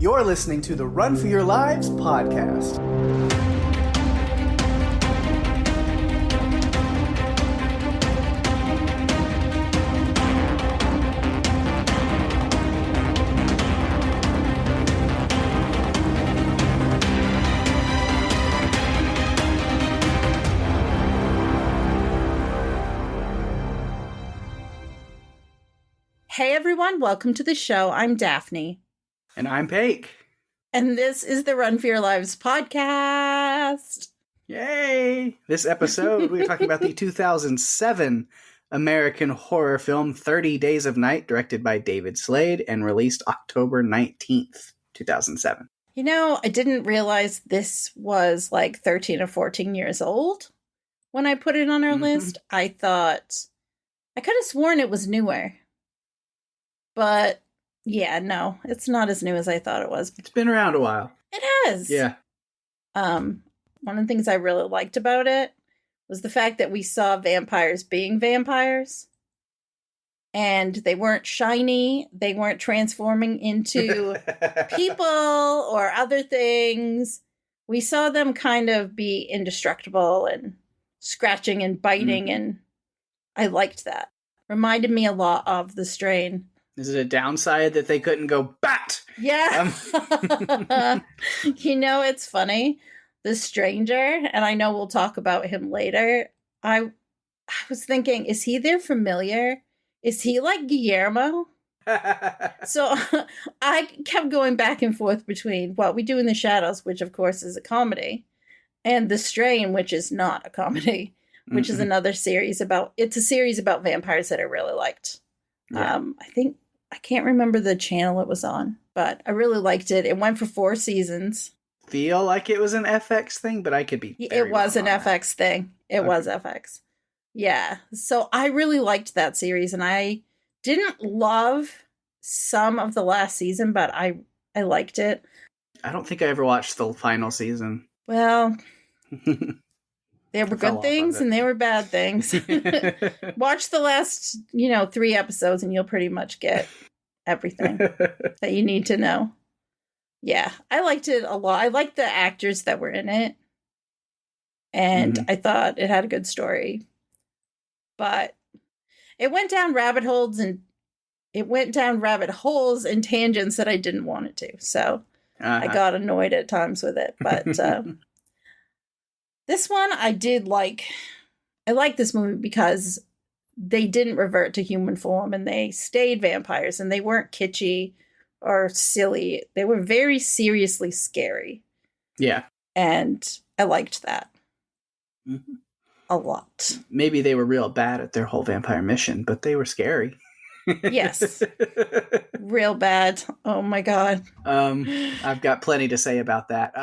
You're listening to the Run for Your Lives podcast. Hey everyone, welcome to the show. I'm Daphne. And I'm Pake. And this is the Run for Your Lives podcast. Yay! This episode, we're talking about the 2007 American horror film 30 Days of Night, directed by David Slade and released October 19th, 2007. You know, I didn't realize this was like 13 or 14 years old when I put it on our list. I could have sworn it was newer. But yeah, no, it's not as new as I thought it was. It's been around a while. It has. Yeah. One of the things I really liked about it was the fact that we saw vampires being vampires. And they weren't shiny. They weren't transforming into people or other things. We saw them kind of be indestructible and scratching and biting. And I liked that. Reminded me a lot of The Strain. Is it a downside that they couldn't go bat? Yeah. You know, it's funny. The Stranger, and I know we'll talk about him later. I was thinking, is he their familiar? Is he like Guillermo? So I kept going back and forth between What We Do in the Shadows, which of course is a comedy, and The Strain, which is not a comedy, which is another series about vampires that I really liked. Yeah. I can't remember the channel it was on, but I really liked it. It went for 4 seasons. Feel like it was an FX thing, but I could be. It was an FX thing. It was FX. Yeah. So I really liked that series, and I didn't love some of the last season, but I liked it. I don't think I ever watched the final season. Well, there were good things and there were bad things. Watch the last, 3 episodes and you'll pretty much get everything that you need to know. Yeah, I liked it a lot. I liked the actors that were in it. And I thought it had a good story. But it went down rabbit holes and tangents that I didn't want it to. So I got annoyed at times with it. But this one I did like. I like this movie because they didn't revert to human form and they stayed vampires and they weren't kitschy or silly. They were very seriously scary. Yeah. And I liked that. A lot. Maybe they were real bad at their whole vampire mission, but they were scary. Yes. Real bad. Oh my God. I've got plenty to say about that.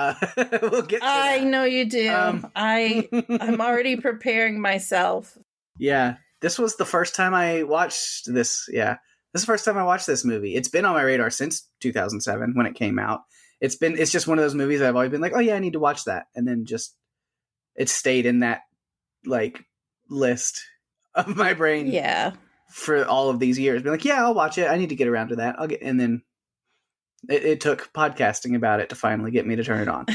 We'll get to that. I know you do. I'm already preparing myself. Yeah. This was the first time I watched this. Yeah. This is the first time I watched this movie. It's been on my radar since 2007 when it came out. It's just one of those movies that I've always been like, oh yeah, I need to watch that. And then it stayed in that list of my brain. Yeah. For all of these years. Being like, yeah, I'll watch it. I need to get around to that. And then it took podcasting about it to finally get me to turn it on.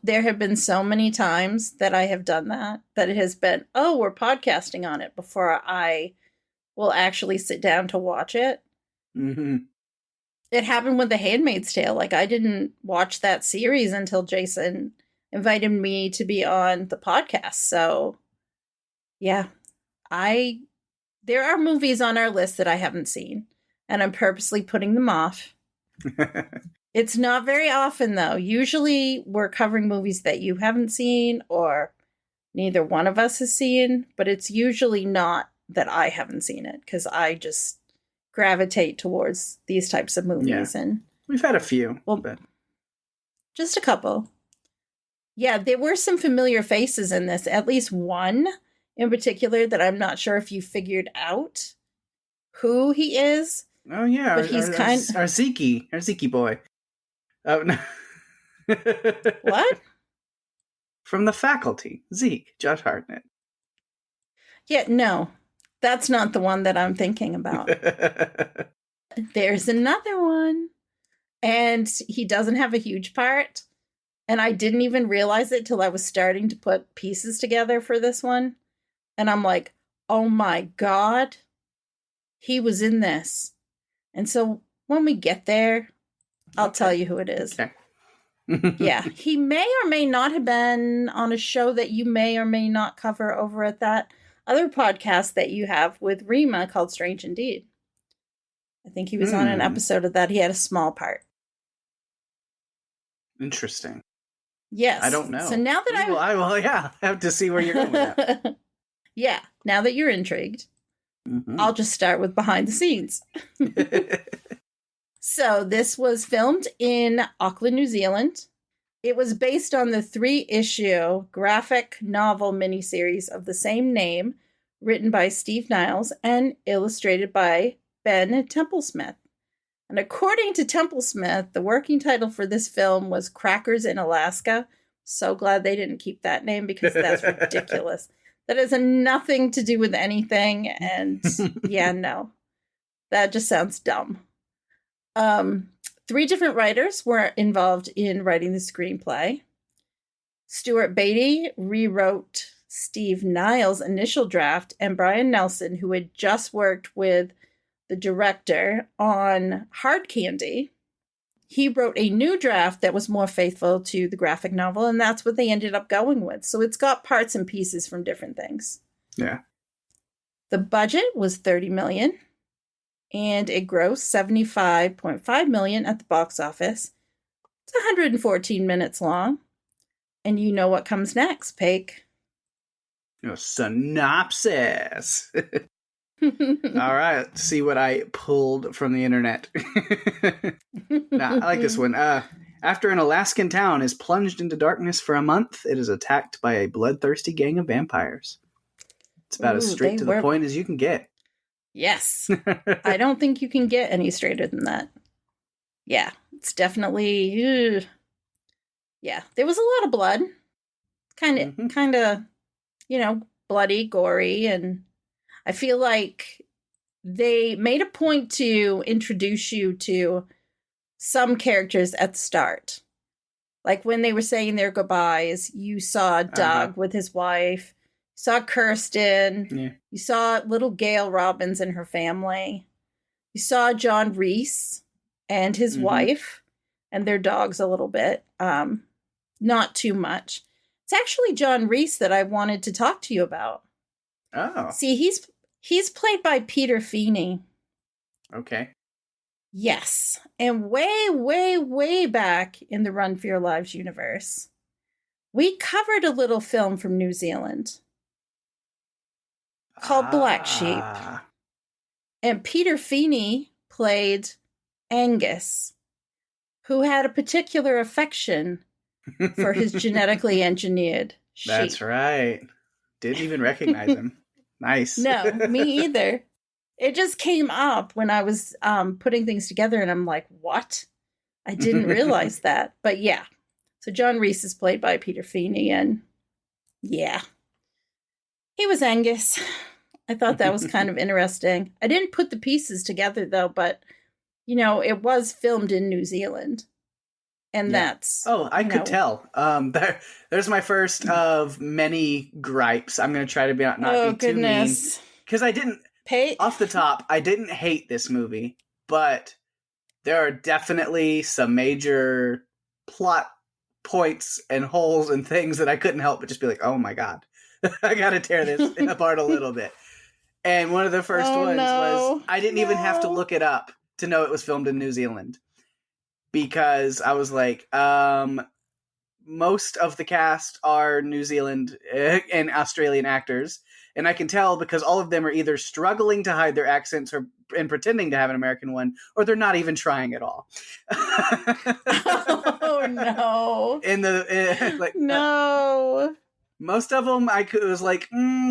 There have been so many times that I have done that it has been, oh, we're podcasting on it before I will actually sit down to watch it. Mm-hmm. It happened with The Handmaid's Tale. Like, I didn't watch that series until Jason invited me to be on the podcast. So, yeah. There are movies on our list that I haven't seen, and I'm purposely putting them off. It's not very often, though. Usually we're covering movies that you haven't seen or neither one of us has seen, but it's usually not that I haven't seen it because I just gravitate towards these types of movies. Yeah. And we've had a few. But just a couple. Yeah, there were some familiar faces in this, at least one in particular that I'm not sure if you figured out who he is. Oh yeah, but he's our Zeke boy. Oh no. What? From The Faculty, Zeke, Josh Hartnett. Yeah, no, that's not the one that I'm thinking about. There's another one. And he doesn't have a huge part. And I didn't even realize it till I was starting to put pieces together for this one. And I'm like, oh my God, he was in this. And so when we get there, I'll tell you who it is. Okay. Yeah, he may or may not have been on a show that you may or may not cover over at that other podcast that you have with Rima called Strange Indeed. I think he was on an episode of that. He had a small part. Interesting. Yes. I don't know. So now that I have to see where you're going with that. Yeah, now that you're intrigued, I'll just start with behind the scenes. So this was filmed in Auckland, New Zealand. It was based on the 3-issue graphic novel miniseries of the same name, written by Steve Niles and illustrated by Ben Templesmith. And according to Templesmith, the working title for this film was Crackers in Alaska. So glad they didn't keep that name because that's ridiculous. That has nothing to do with anything. And yeah, no, that just sounds dumb. 3 different writers were involved in writing the screenplay. Stuart Beatty rewrote Steve Niles' initial draft, and Brian Nelson, who had just worked with the director on Hard Candy, he wrote a new draft that was more faithful to the graphic novel, and that's what they ended up going with. So it's got parts and pieces from different things. Yeah. The budget was $30 million, and it grossed $75.5 million at the box office. It's 114 minutes long. And you know what comes next, Pake. Synopsis. All right, let's see what I pulled from the internet. Nah, I like this one. After an Alaskan town is plunged into darkness for a month, it is attacked by a bloodthirsty gang of vampires. It's about as straight to the point as you can get. Yes. I don't think you can get any straighter than that. Yeah, it's definitely... Yeah, there was a lot of blood. Kind of, bloody, gory, and I feel like they made a point to introduce you to some characters at the start. Like when they were saying their goodbyes, you saw Doug with his wife, you saw Kirsten, you saw little Gail Robbins and her family, you saw John Reese and his wife and their dogs a little bit. Not too much. It's actually John Reese that I wanted to talk to you about. Oh. See, he's played by Peter Feeney. Okay. Yes. And way, way, way back in the Run for Your Lives universe, we covered a little film from New Zealand called Black Sheep. And Peter Feeney played Angus, who had a particular affection for his genetically engineered sheep. That's right. Didn't even recognize him. Nice. No, me either. It just came up when I was putting things together, and I'm like, what? I didn't realize that. But yeah. So John Reese is played by Peter Feeney, and yeah. He was Angus. I thought that was kind of interesting. I didn't put the pieces together, though, but, it was filmed in New Zealand. And that's... Oh, I could tell. There's my first of many gripes. I'm going to try to not be too mean. Because I didn't... Off the top, I didn't hate this movie, but there are definitely some major plot points and holes and things that I couldn't help but just be like, oh my God, I got to tear this apart a little bit. And one of the first ones was I didn't even have to look it up to know it was filmed in New Zealand. Because I was like, most of the cast are New Zealand and Australian actors. And I can tell because all of them are either struggling to hide their accents and pretending to have an American one, or they're not even trying at all. Oh, no. No. Most of them, was like,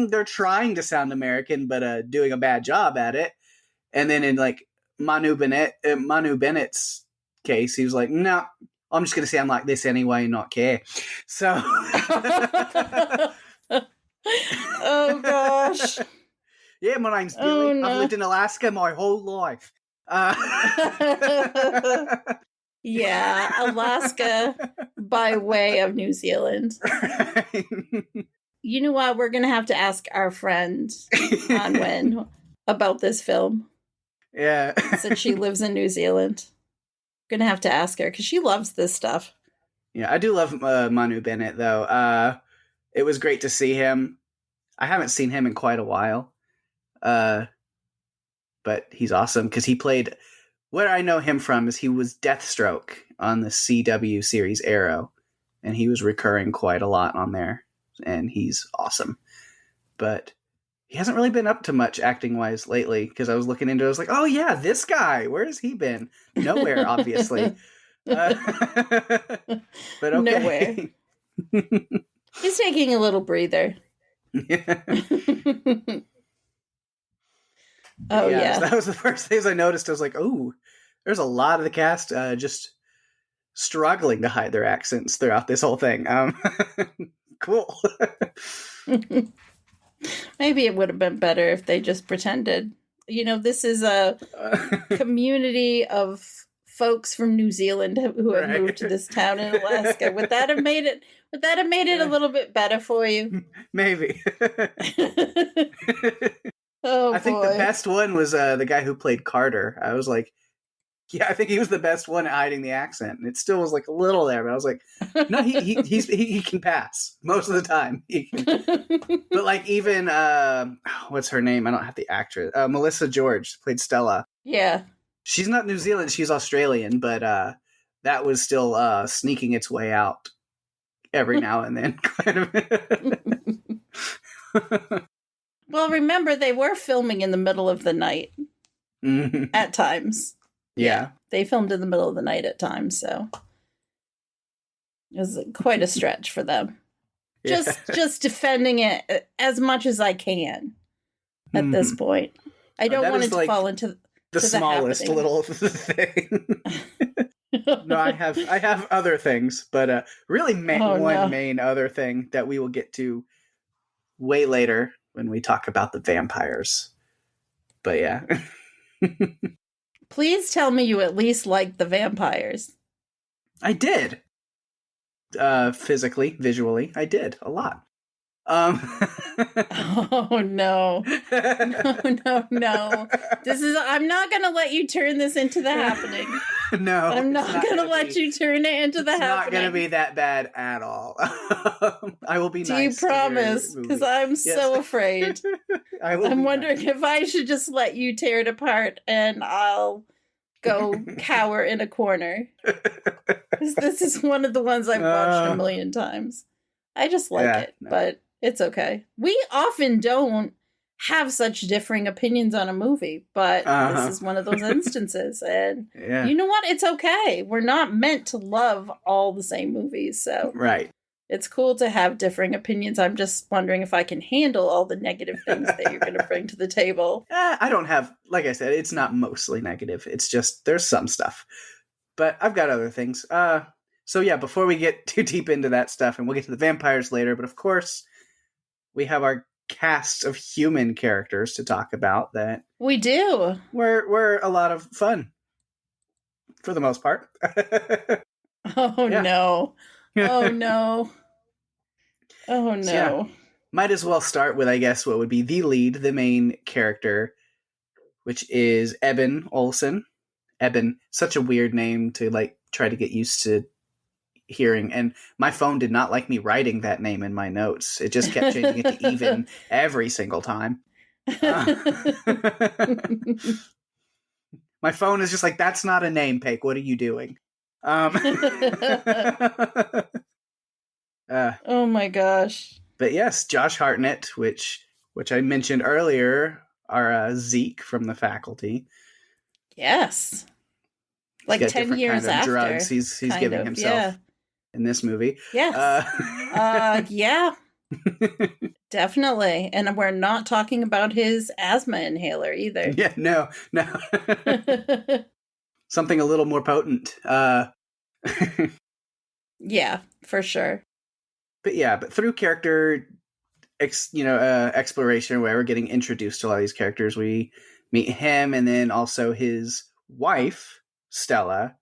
they're trying to sound American, but doing a bad job at it. And then in like Manu Bennett's case, he was like, no, I'm just going to sound like this anyway and not care. So... Oh gosh. Yeah, my name's Billy. I've lived in Alaska my whole life. Uh, Yeah, Alaska by way of New Zealand. You know what? We're going to have to ask our friend Anwen about this film. Yeah. Since she lives in New Zealand. Going to have to ask her because she loves this stuff. Yeah, I do love Manu Bennett, though. It was great to see him. I haven't seen him in quite a while. But he's awesome because he played... Where I know him from is he was Deathstroke on the CW series Arrow. And he was recurring quite a lot on there. And he's awesome. But he hasn't really been up to much acting-wise lately because I was looking into it. I was like, oh yeah, this guy. Where has he been? Nowhere, obviously. But okay. Nowhere. He's taking a little breather. Yeah. Oh, yeah. So that was the first things I noticed. I was like, oh, there's a lot of the cast just struggling to hide their accents throughout this whole thing. Cool. Maybe it would have been better if they just pretended. You know, this is a community of folks from New Zealand who have moved to this town in Alaska. Would that have made it a little bit better for you? Maybe. Oh, I think the best one was the guy who played Carter. I was like, yeah, I think he was the best one at hiding the accent. And it still was like a little there, but I was like, no, he can pass most of the time. But like even what's her name? I don't have the actress. Melissa George played Stella. Yeah. She's not New Zealand, she's Australian, but that was still sneaking its way out every now and then. Well, remember, they were filming in the middle of the night at times. Yeah. They filmed in the middle of the night at times, so it was quite a stretch for them. Yeah. Just defending it as much as I can at this point. I don't want it to fall into the smallest little thing. No, I have other things, but really main other thing that we will get to way later when we talk about the vampires. But yeah. Please tell me you at least liked the vampires. I did. Physically, visually, I did a lot. Oh no. No. I'm not gonna let you turn this into the happening. No. I'm not gonna let you turn it into the happening. It's not gonna be that bad at all. I will be nice. Do you promise? Because I'm so afraid. I'm wondering if I should just let you tear it apart and I'll go cower in a corner. Because this is one of the ones I've watched a million times. I just like it, but it's okay. We often don't have such differing opinions on a movie, but this is one of those instances. And you know what? It's okay. We're not meant to love all the same movies. So it's cool to have differing opinions. I'm just wondering if I can handle all the negative things that you're going to bring to the table. I don't have, like I said, it's not mostly negative. It's just there's some stuff. But I've got other things. So yeah, before we get too deep into that stuff, and we'll get to the vampires later, but of course, we have our cast of human characters to talk about that we do. We're a lot of fun for the most part. Oh no. Oh no. Oh no. So, yeah, might as well start with, I guess, what would be the lead, the main character, which is Eben Olsen. Eben, such a weird name to like try to get used to hearing, and my phone did not like me writing that name in my notes. It just kept changing it to even every single time. My phone is just like, that's not a name, Pake. What are you doing? Oh my gosh. But yes, Josh Hartnett, which I mentioned earlier, are Zeke from The Faculty. Yes. Like 10 years after. Drugs he's giving himself in this movie. Yes. Yeah. Definitely. And we're not talking about his asthma inhaler either. Yeah, no. Something a little more potent. Yeah, for sure. But through character exploration, where we're getting introduced to a lot of these characters, we meet him and then also his wife, Stella,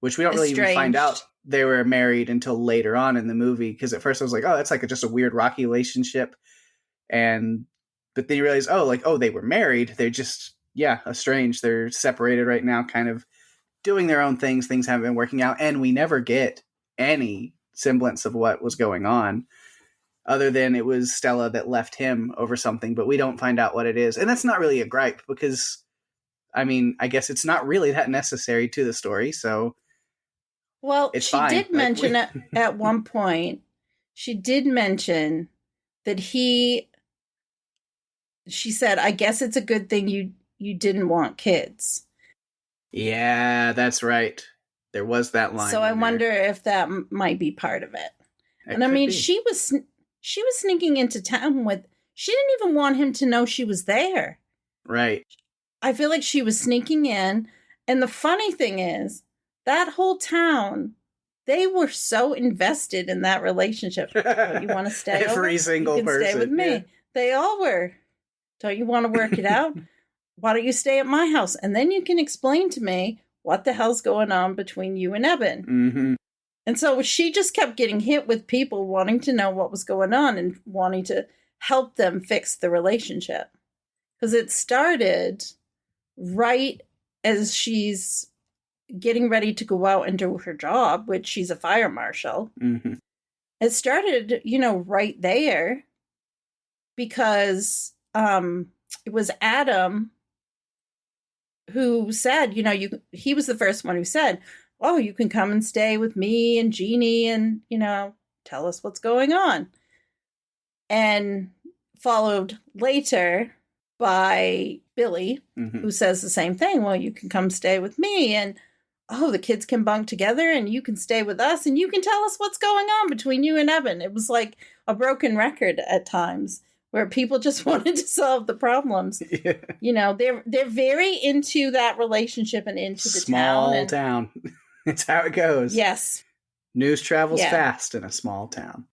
which we don't really even find out Estranged. they were married until later on in the movie. Because at first I was like, oh, that's like just a weird rocky relationship. But then you realize, they were married. They're just, estranged. They're separated right now, kind of doing their own things. Things haven't been working out. And we never get any semblance of what was going on, other than it was Stella that left him over something, but we don't find out what it is. And that's not really a gripe because, I mean, I guess it's not really that necessary to the story. So, well, it's she fine. did mention at one point, she did mention that she said, I guess it's a good thing you didn't want kids. Yeah, that's right. There was that line. So I wonder if that might be part of it. And I mean, she was sneaking into town she didn't even want him to know she was there. Right. I feel like she was sneaking in. And the funny thing is, that whole town, they were so invested in that relationship. Don't you want to stay Every over? single you can person. Stay with me. Yeah. They all were. Don't you want to work it out? Why don't you stay at my house? And then you can explain to me what the hell's going on between you and Eben. Mm-hmm. And so she just kept getting hit with people wanting to know what was going on and wanting to help them fix the relationship. Because it started right as she's getting ready to go out and do her job, which she's a fire marshal. Mm-hmm. It started, right there because it was Adam who said, he was the first one who said, oh, you can come and stay with me and Jeannie and, tell us what's going on. And followed later by Billy, who says the same thing. Well, you can come stay with me and, oh, the kids can bunk together and you can stay with us and you can tell us what's going on between you and Eben. It was like a broken record at times where people just wanted to solve the problems. Yeah. They're very into that relationship and into the small town. It's how it goes. Yes. News travels fast in a small town.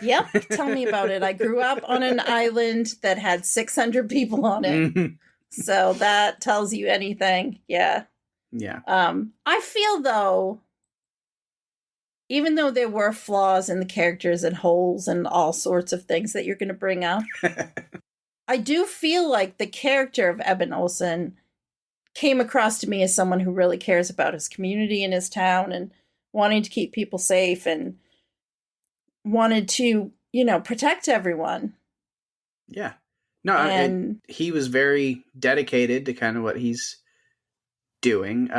Yep. Tell me about it. I grew up on an island that had 600 people on it. So that tells you anything. Yeah. Yeah. I feel, though, even though there were flaws in the characters and holes and all sorts of things that you're going to bring up, I do feel like the character of Eben Olsen came across to me as someone who really cares about his community and his town and wanting to keep people safe and wanted to, protect everyone. Yeah. No, he was very dedicated to kind of what he's doing.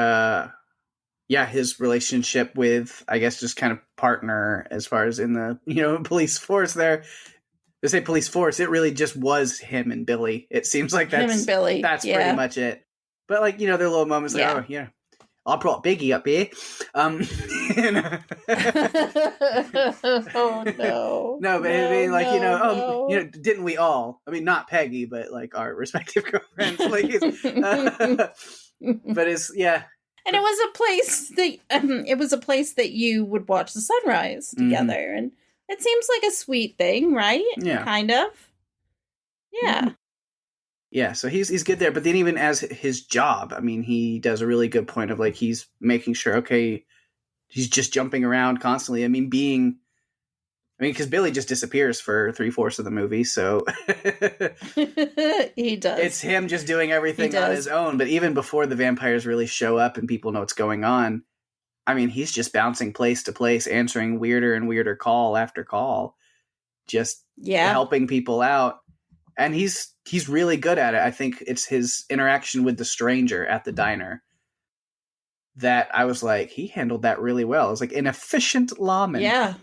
His relationship with, I guess, just kind of partner as far as in the, police force there. They say police force, it really just was him and Billy. It seems like that's him and Billy. That's pretty much it. But there are little moments like, I brought Biggie up here. Oh no! No, but I mean, didn't we all? I mean, not Peggy, but our respective girlfriends. But it's And it was a place that you would watch the sunrise together, and it seems like a sweet thing, right? Yeah, kind of. Yeah. Mm-hmm. Yeah, so he's good there, but then even as his job, I mean, he does a really good point of he's making sure, he's just jumping around constantly. I mean, because Billy just disappears for 3/4 of the movie, so he does. It's him just doing everything on his own. But even before the vampires really show up and people know what's going on, I mean, he's just bouncing place to place, answering weirder and weirder call after call, just helping people out. And he's really good at it. I think it's his interaction with the stranger at the diner that I was like, he handled that really well. It was like an efficient lawman. Yeah.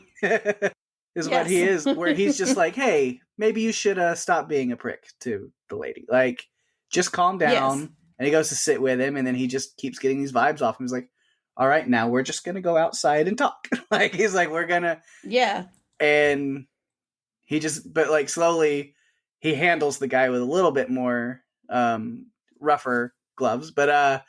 is what he is, where he's just like, hey, maybe you should stop being a prick to the lady. Just calm down. Yes. And he goes to sit with him, and then he just keeps getting these vibes off him. He's like, all right, now we're just going to go outside and talk. He's like, we're going to. Yeah. And he just, but slowly he handles the guy with a little bit more rougher gloves, but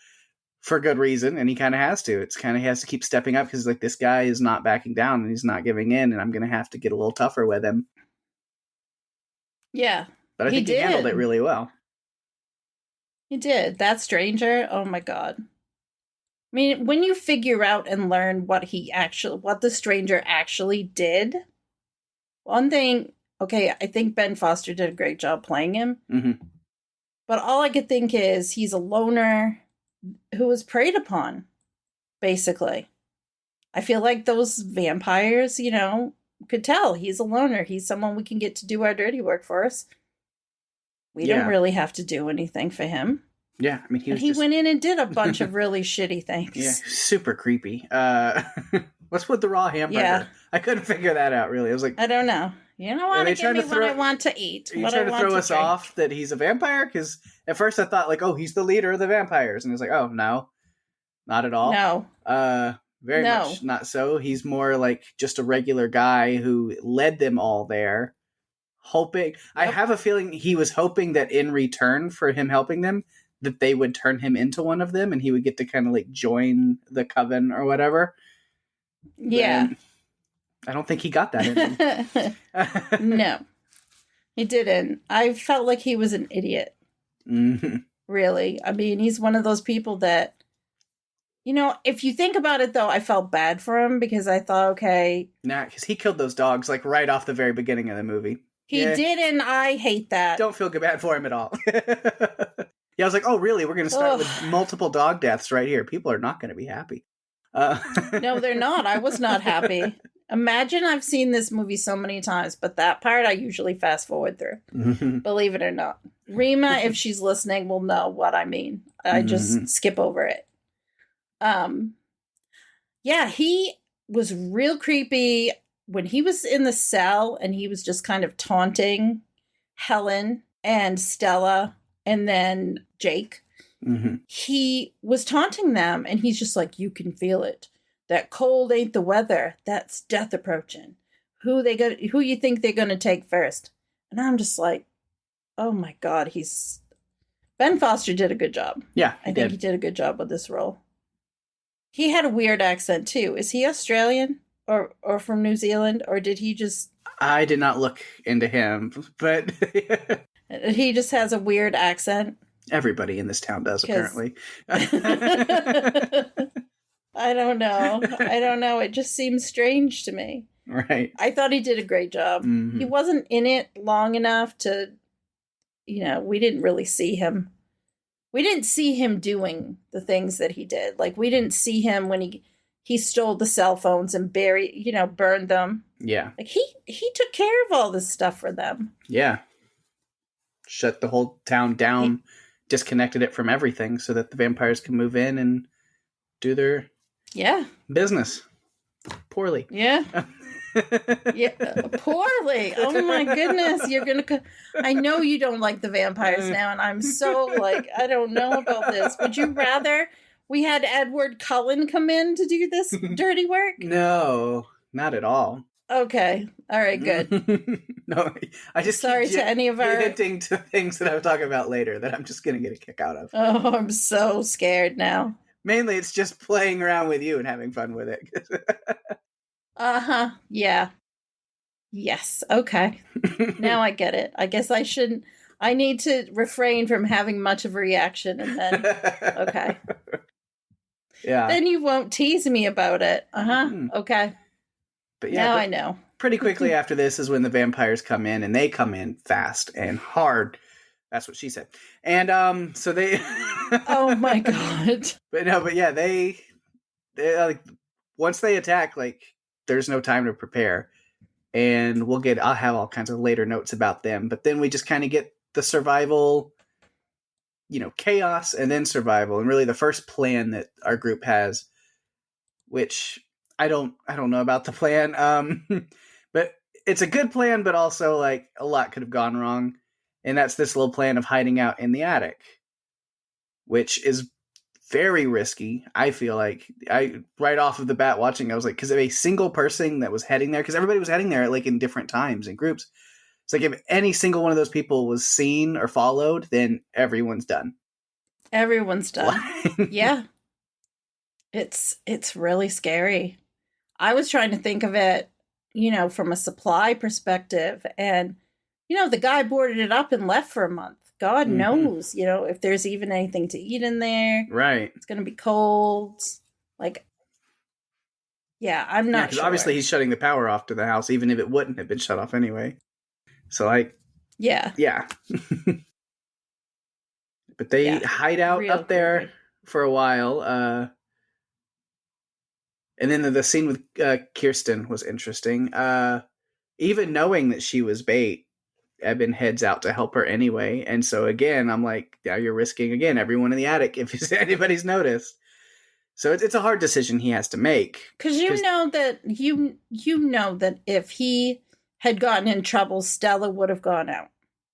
for good reason. And he kind of has to. It's kind of, he has to keep stepping up because this guy is not backing down and he's not giving in, and I'm going to have to get a little tougher with him. Yeah. But I think he handled it really well. He did. That stranger, oh my god. I mean, when you figure out and learn what the stranger actually did, one thing, okay, I think Ben Foster did a great job playing him. Mm-hmm. But all I could think is he's a loner who was preyed upon, basically. I feel like those vampires, could tell he's a loner. He's someone we can get to do our dirty work for us. We don't really have to do anything for him. Yeah, I mean, he went in and did a bunch of really shitty things. Yeah, super creepy. What's with the raw hamburger? Yeah. I couldn't figure that out, really. I was like... I don't know. You don't want to give me what I want to eat. Are you trying to throw us off that he's a vampire? Because at first I thought, like, oh, he's the leader of the vampires. And it's like, oh, no. Not at all. No. Very much not so. He's more like just a regular guy who led them all there. Hoping... Yep. I have a feeling he was hoping that in return for him helping them, that they would turn him into one of them and he would get to kind of like join the coven or whatever. Yeah. But I don't think he got that in him. No, he didn't. I felt like he was an idiot. Mm-hmm. Really. I mean, he's one of those people that, if you think about it though, I felt bad for him because I thought, okay. Nah, because he killed those dogs like right off the very beginning of the movie. He did, and I hate that. Don't feel bad for him at all. Yeah, I was like, oh, really? We're going to start with multiple dog deaths right here. People are not going to be happy. No, they're not. I was not happy. Imagine I've seen this movie so many times, but that part I usually fast forward through. Mm-hmm. Believe it or not. Rima, if she's listening, will know what I mean. I just skip over it. Yeah, he was real creepy when he was in the cell and he was just kind of taunting Helen and Stella and then Jake. Mm-hmm. He was taunting them and he's just like, you can feel it. That cold ain't the weather. That's death approaching. Who you think they're going to take first? And I'm just like, oh my God, Ben Foster did a good job. Yeah, I think he did a good job with this role. He had a weird accent too. Is he Australian or from New Zealand, or did he just... I did not look into him, but... He just has a weird accent. Everybody in this town does, apparently. I don't know. It just seems strange to me. Right. I thought he did a great job. Mm-hmm. He wasn't in it long enough to, we didn't really see him. We didn't see him doing the things that he did. Like, we didn't see him when he stole the cell phones and burned them. Yeah. Like, he took care of all this stuff for them. Yeah. Shut the whole town down, disconnected it from everything so that the vampires can move in and do their business. Poorly. Yeah. Yeah, poorly. Oh my goodness. I know you don't like the vampires now, and I'm so like, I don't know about this. Would you rather we had Edward Cullen come in to do this dirty work? No, not at all. Okay. All right, good. No, I just sorry to any of our hinting to things that I'll talk about later that I'm just going to get a kick out of. Oh, I'm so scared now. Mainly, it's just playing around with you and having fun with it. Uh-huh. Yeah. Yes. Okay. Now I get it. I guess I need to refrain from having much of a reaction and then, okay. Yeah. Then you won't tease me about it. Uh-huh. Okay. But yeah, now I know. Pretty quickly after this is when the vampires come in, and they come in fast and hard. That's what she said. And so they oh my God. But yeah, they like once they attack, like there's no time to prepare. And I'll have all kinds of later notes about them, but then we just kind of get the survival, chaos and then survival. And really the first plan that our group has, which I don't know about the plan. But it's a good plan, but also like a lot could have gone wrong. And that's this little plan of hiding out in the attic, which is very risky. I feel like right off of the bat watching, I was like, because of a single person that was heading there, because everybody was heading there like in different times in groups. It's like if any single one of those people was seen or followed, then everyone's done. Everyone's done. Yeah. It's really scary. I was trying to think of it, from a supply perspective. And, the guy boarded it up and left for a month. God knows, you know, if there's even anything to eat in there. Right. It's going to be cold. Like, yeah, I'm not because sure. obviously he's shutting the power off to the house, even if it wouldn't have been shut off anyway. So, like, yeah. But they hide out up there for a while. And then the scene with Kirsten was interesting. Even knowing that she was bait, Eben heads out to help her anyway. And so again, I'm like, now you're risking again everyone in the attic if anybody's noticed. So it's a hard decision he has to make. Because you know that if he had gotten in trouble, Stella would have gone out.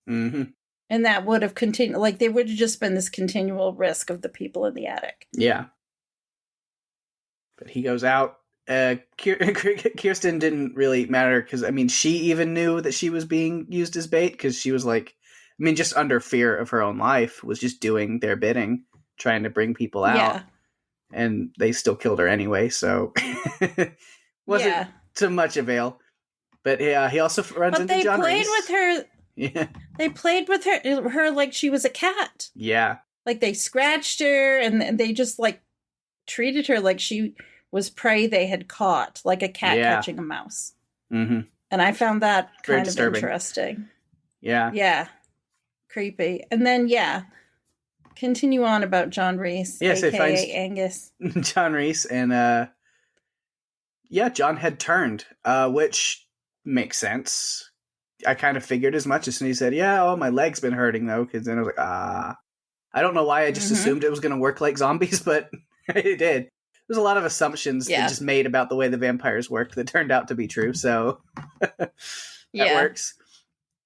Mm-hmm. And that would have continued. Like, there would have just been this continual risk of the people in the attic. Yeah. But he goes out. Kirsten didn't really matter because, I mean, she even knew that she was being used as bait because she was like, I mean, just under fear of her own life, was just doing their bidding, trying to bring people out. Yeah. And they still killed her anyway, so wasn't to much avail. But he also runs into John Reese. But they played with her. Yeah. They played with her like she was a cat. Yeah. Like, they scratched her and they just, like, treated her like she was prey they had caught, like a cat catching a mouse. Mm-hmm. And I found that very kind disturbing. of interesting. Yeah. Yeah. Creepy. And then, continue on about John Reese, a.k.a. Angus. John Reese, and John had turned, which makes sense. I kind of figured as much as soon as he said, my leg's been hurting, though, because then I was like, I don't know why I just assumed it was going to work like zombies, but it did. There's a lot of assumptions that just made about the way the vampires worked that turned out to be true, so that works.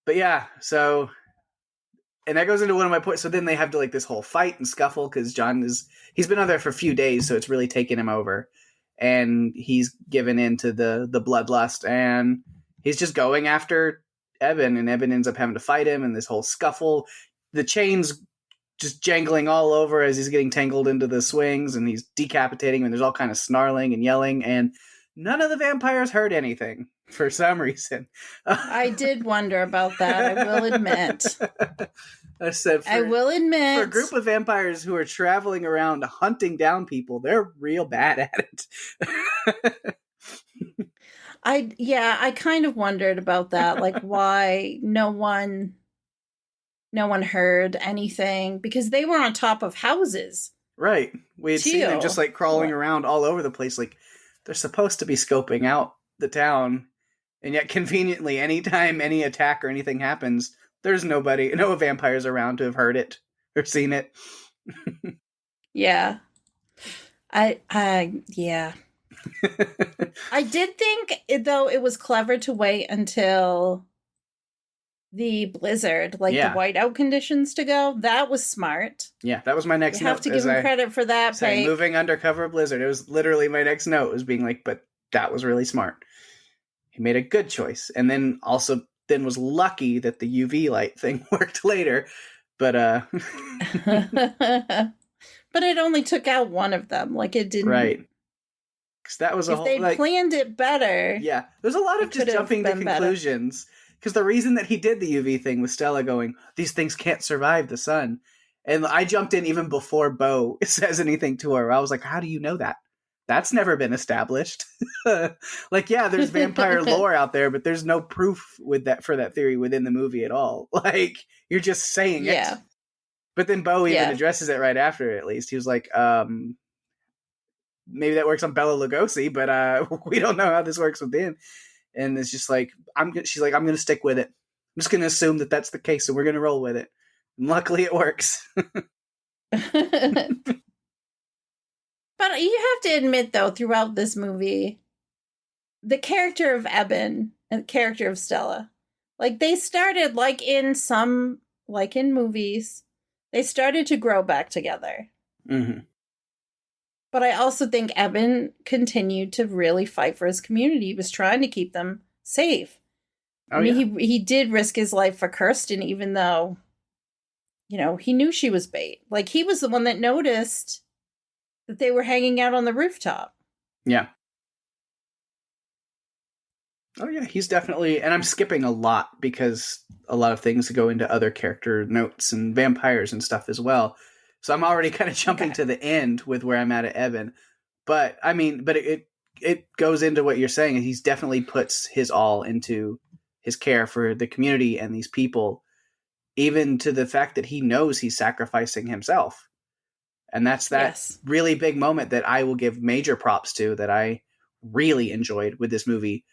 But so... And that goes into one of my points. So then they have to, like, this whole fight and scuffle because he's been on there for a few days, so it's really taken him over. And he's given in to the bloodlust, and he's just going after Eben, and Eben ends up having to fight him, and this whole scuffle. The chains just jangling all over as he's getting tangled into the swings, and he's decapitating him, and there's all kind of snarling and yelling, and none of the vampires heard anything for some reason. I did wonder about that, I will admit. I will admit. For a group of vampires who are traveling around hunting down people, they're real bad at it. I kind of wondered about that, like why no one heard anything, because they were on top of houses. Right. We had seen them just like crawling around all over the place. Like, they're supposed to be scoping out the town, and yet conveniently, anytime any attack or anything happens, there's no vampires around to have heard it or seen it. Yeah. I did think, though, it was clever to wait until the blizzard, like the whiteout conditions, to go. That was smart. Yeah, that was my next note. You have to give him credit for that, Pake. Moving undercover blizzard. It was literally my next note, was being like, but that was really smart. He made a good choice. And then also was lucky that the UV light thing worked later. But but it only took out one of them. Like, it didn't. Right. Because that was if they planned it better. Yeah. There's a lot of just jumping to conclusions. Because the reason that he did the UV thing was Stella going, these things can't survive the sun. And I jumped in even before Bo says anything to her. I was like, how do you know that? That's never been established. Like, there's vampire lore out there, but there's no proof for that theory within the movie at all. Like, you're just saying it. But then Bo even addresses it right after, at least. He was like, maybe that works on Bela Lugosi, but we don't know how this works within. And it's just like, she's like, I'm going to stick with it. I'm just going to assume that that's the case, and we're going to roll with it. And luckily it works. But you have to admit, though, throughout this movie, the character of Eben and the character of Stella, like, they started, like in movies, they started to grow back together. Mm-hmm. But I also think Eben continued to really fight for his community. He was trying to keep them safe. He did risk his life for Kirsten, even though, he knew she was bait. Like, he was the one that noticed that they were hanging out on the rooftop. Yeah. Oh yeah, he's definitely, and I'm skipping a lot because a lot of things go into other character notes and vampires and stuff as well. So I'm already kind of jumping to the end with where I'm at Evan. But I mean, but it goes into what you're saying, and he's definitely puts his all into his care for the community and these people, even to the fact that he knows he's sacrificing himself. And that's that really big moment that I will give major props to, that I really enjoyed with this movie,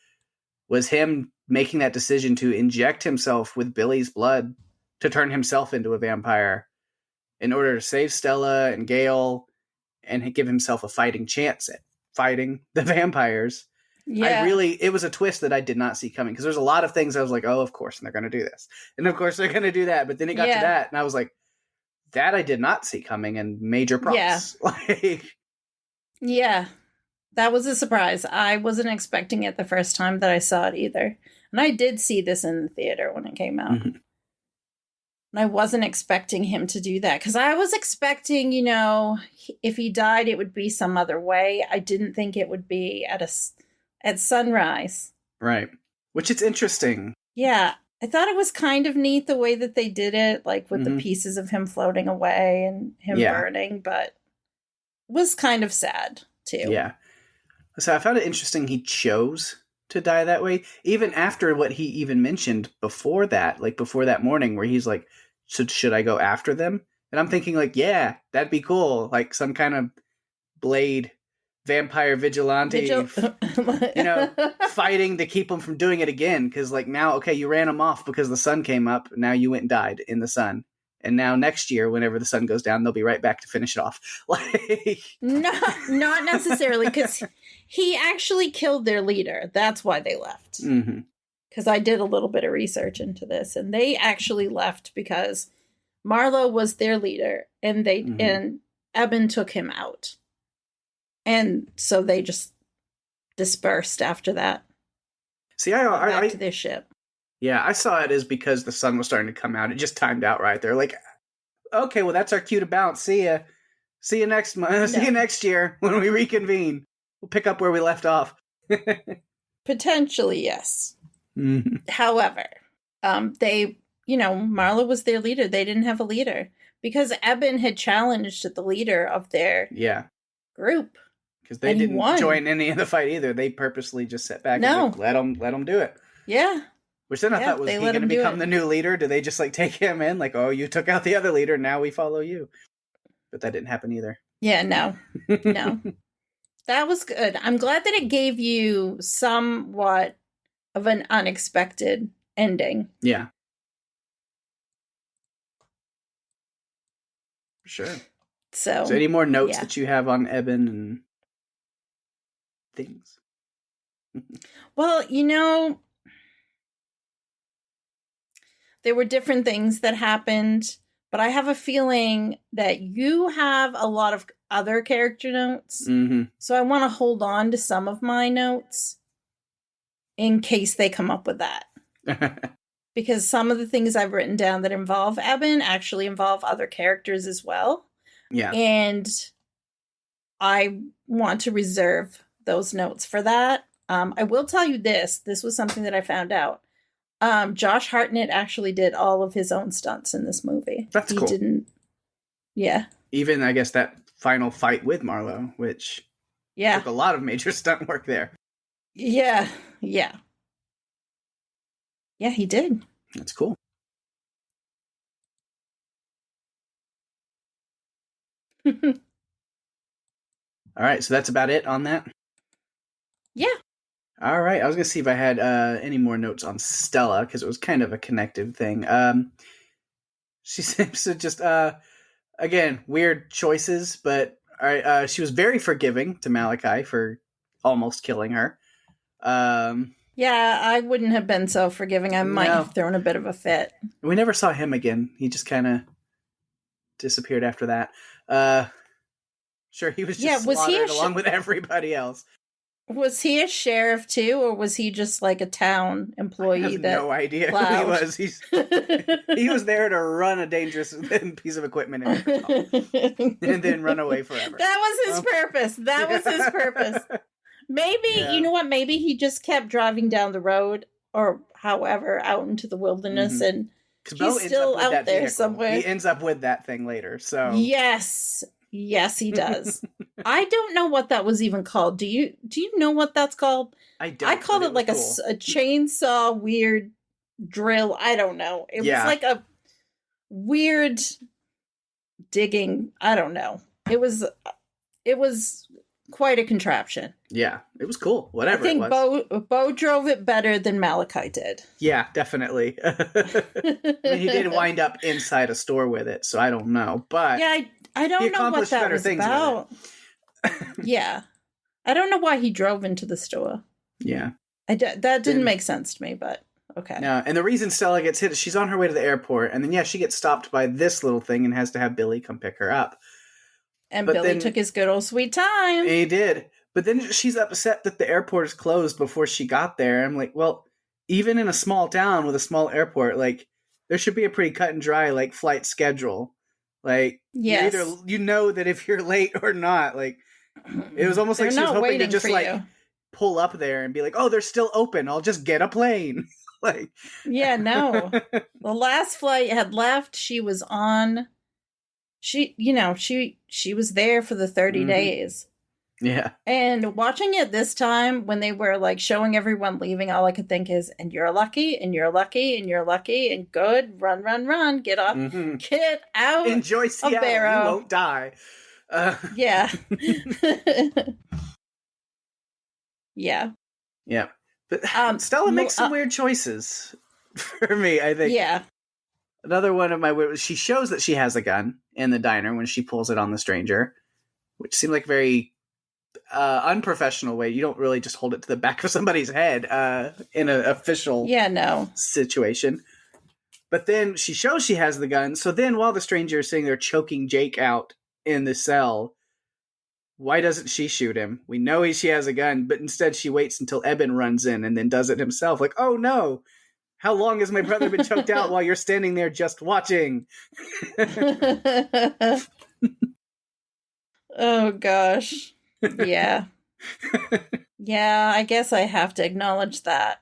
was him making that decision to inject himself with Billy's blood to turn himself into a vampire in order to save Stella and Gale and give himself a fighting chance at fighting the vampires. Yeah. It was a twist that I did not see coming, because there's a lot of things I was like, oh, of course they're going to do this. And of course they're going to do that. But then it got to that, and I was like, that I did not see coming, and major props. Yeah. That was a surprise. I wasn't expecting it the first time that I saw it either. And I did see this in the theater when it came out. Mm-hmm. And I wasn't expecting him to do that, because I was expecting, you know, if he died, it would be some other way. I didn't think it would be at sunrise. Right. Which is interesting. Yeah. I thought it was kind of neat the way that they did it, like with the pieces of him floating away and him burning, but it was kind of sad too. Yeah. So I found it interesting he chose to die that way, even after what he even mentioned before that, like before that morning where he's like, should I go after them? And I'm thinking like, yeah, that'd be cool. Like some kind of Blade vampire vigilante, you know, fighting to keep them from doing it again. Cause like now, okay, you ran them off because the sun came up. Now you went and died in the sun. And now next year, whenever the sun goes down, they'll be right back to finish it off. Like, not necessarily, because he actually killed their leader. That's why they left. Because I did a little bit of research into this, and they actually left because Marlowe was their leader, and and Eben took him out, and so they just dispersed after that. See, back to their ship. Yeah, I saw it as because the sun was starting to come out. It just timed out right there. Like, okay, well, that's our cue to bounce. See ya. See you next month. No. See you next year when we reconvene. We'll pick up where we left off. Potentially, yes. Mm-hmm. However, they, you know, Marlowe was their leader. They didn't have a leader because Eben had challenged the leader of their group. Because they didn't join any of the fight either. They purposely just sat back and let them do it. Yeah. Which then I thought, was he going to become the new leader? Do they just like take him in? Like, oh, you took out the other leader, now we follow you. But that didn't happen either. Yeah, no. That was good. I'm glad that it gave you somewhat of an unexpected ending. Yeah. For sure. So any more notes that you have on Eben and things? Well, you know, there were different things that happened, but I have a feeling that you have a lot of other character notes. Mm-hmm. So I want to hold on to some of my notes in case they come up with that. Because some of the things I've written down that involve Eben actually involve other characters as well. Yeah. And I want to reserve those notes for that. I will tell you this was something that I found out. Josh Hartnett actually did all of his own stunts in this movie. That's cool. He didn't. Yeah. Even, I guess, that final fight with Marlowe, which took a lot of major stunt work there. Yeah. Yeah. Yeah, he did. That's cool. All right, so that's about it on that? Yeah. All right, I was going to see if I had any more notes on Stella, because it was kind of a connected thing. She seems to just, again, weird choices, but she was very forgiving to Malachi for almost killing her. Yeah, I wouldn't have been so forgiving. I might have thrown a bit of a fit. We never saw him again. He just kind of disappeared after that. Sure, he was just slaughtered along with everybody else. Was he a sheriff too, or was he just like a town employee? I have no idea who he was. He was there to run a dangerous piece of equipment and then run away forever. That was his purpose. That was his purpose. Maybe, you know what? Maybe he just kept driving down the road or however out into the wilderness and he's still out there somewhere. He ends up with that thing later, so. Yes, he does. I don't know what that was even called. Do you know what that's called? I don't. I called it like cool. a chainsaw weird drill. I don't know. It was like a weird digging. I don't know. It was quite a contraption. Yeah, it was cool. Whatever. I think Bo drove it better than Malachi did. Yeah, definitely. I mean, he did wind up inside a store with it, so I don't know. But yeah, I don't know what that was about. Yeah, I don't know why he drove into the store. Yeah, that didn't make sense to me, but okay. No, and the reason Stella gets hit is she's on her way to the airport, and then she gets stopped by this little thing and has to have Billy come pick her up. And Billy took his good old sweet time. He did. But then she's upset that the airport is closed before she got there. I'm like, well, even in a small town with a small airport, like, there should be a pretty cut and dry, like, flight schedule. Like, yes. you know that if you're late or not. Like, it was almost like she was hoping to just, like, pull up there and be like, oh, they're still open. I'll just get a plane. Like, yeah, no. The last flight had left. She was on... She was there for the 30 days. Yeah. And watching it this time, when they were like showing everyone leaving, all I could think is, and you're lucky, and you're lucky, and you're lucky, and good, run, get off, get out. Enjoy Seattle, you won't die. Yeah. Yeah. Yeah. But Stella makes some weird choices for me, I think. Yeah. Another one of my she shows that she has a gun in the diner when she pulls it on the stranger, which seemed like very unprofessional way. You don't really just hold it to the back of somebody's head in an official situation. But then she shows she has the gun. So then while the stranger is sitting there choking Jake out in the cell, why doesn't she shoot him? We know she has a gun, but instead she waits until Eben runs in and then does it himself. Like, oh no. How long has my brother been choked out while you're standing there just watching? Oh, gosh. Yeah. Yeah, I guess I have to acknowledge that.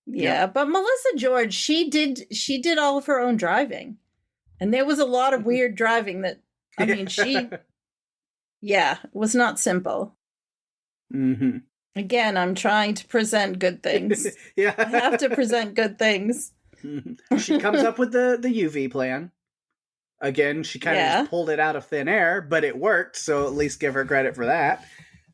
Yeah, but Melissa George, she did all of her own driving. And there was a lot of weird driving that, I mean, it was not simple. Mm-hmm. Again, I'm trying to present good things. Yeah. I have to present good things. She comes up with the UV plan. Again, she kind of just pulled it out of thin air, but it worked, so at least give her credit for that.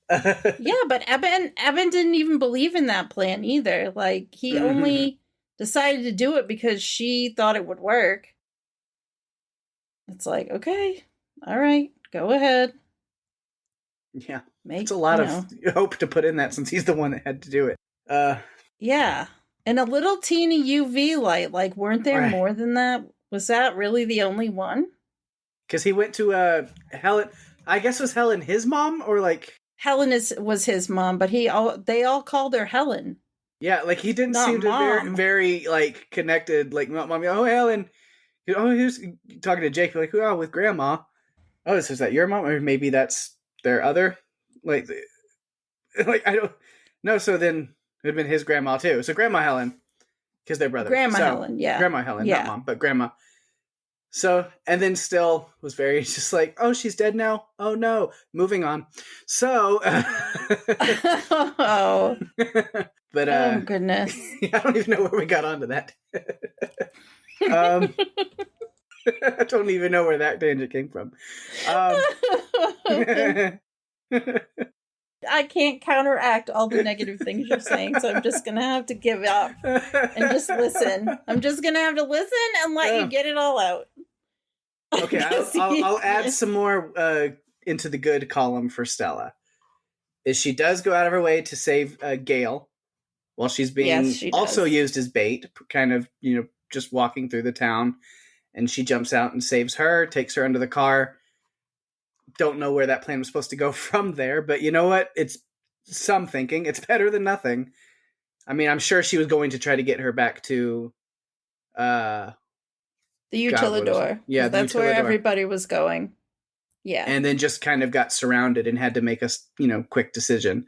Yeah, but Eben didn't even believe in that plan either. Like, he only decided to do it because she thought it would work. It's like, okay, all right, go ahead. Yeah. It's a lot of hope to put in that since he's the one that had to do it. Yeah. And a little teeny UV light. Like, weren't there more than that? Was that really the only one? Because he went to Helen. I guess was Helen his mom or like Helen was his mom, but they all called her Helen. Yeah, like he didn't seem to very, very like connected. Like mommy, oh Helen, he was talking to Jake like, oh, with Grandma. Oh, is that your mom, or maybe that's their other? Like I don't know. So then it had been his grandma too. So Grandma Helen, because they're brothers. Grandma Helen, yeah. Grandma Helen, not mom, but Grandma. So, and then still was very just like, oh, she's dead now? Oh, no. Moving on. So. Oh. But, oh, goodness. I don't even know where we got onto that. I don't even know where that tangent came from. I can't counteract all the negative things you're saying, so I'm just going to have to give up and just listen. I'm just going to have to listen and let you get it all out. Okay, I'll add some more into the good column for Stella. Is she does go out of her way to save Gail while she's being also used as bait, kind of, just walking through the town. And she jumps out and saves her, takes her under the car. Don't know where that plan was supposed to go from there, but you know what? It's some thinking. It's better than nothing. I mean, I'm sure she was going to try to get her back to the Utilidor. Yeah, that's where everybody was going. Yeah. And then just kind of got surrounded and had to make a, quick decision.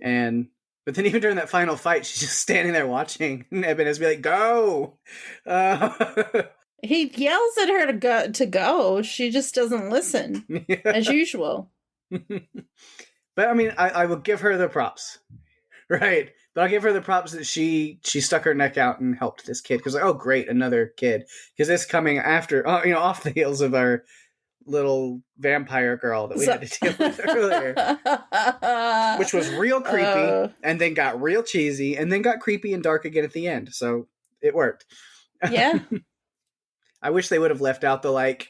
But then even during that final fight, she's just standing there watching. And Eben has to be like, go! He yells at her to go. She just doesn't listen, as usual. But I mean, I will give her the props, right? But I'll give her the props that she stuck her neck out and helped this kid. Because, oh, great, another kid. Because it's coming after, off the heels of our little vampire girl that we had to deal with earlier. Which was real creepy, and then got real cheesy, and then got creepy and dark again at the end. So it worked. Yeah. I wish they would have left out the, like,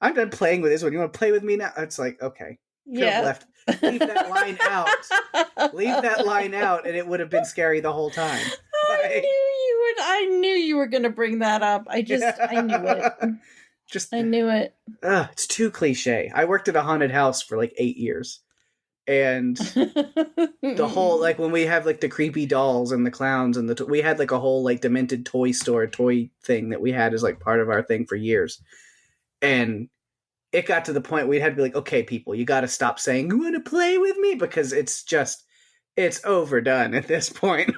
I'm done playing with this one. You want to play with me now? It's like, okay. Yeah. Leave that line out. Leave that line out, and it would have been scary the whole time. I knew you were going to bring that up. I knew it. I knew it. It's too cliche. I worked at a haunted house for like 8 years. And the whole, like, when we have like the creepy dolls and the clowns and we had like a whole like demented toy store toy thing that we had as like part of our thing for years. And it got to the point we'd have to be like, okay, people, you got to stop saying, you want to play with me? Because it's overdone at this point.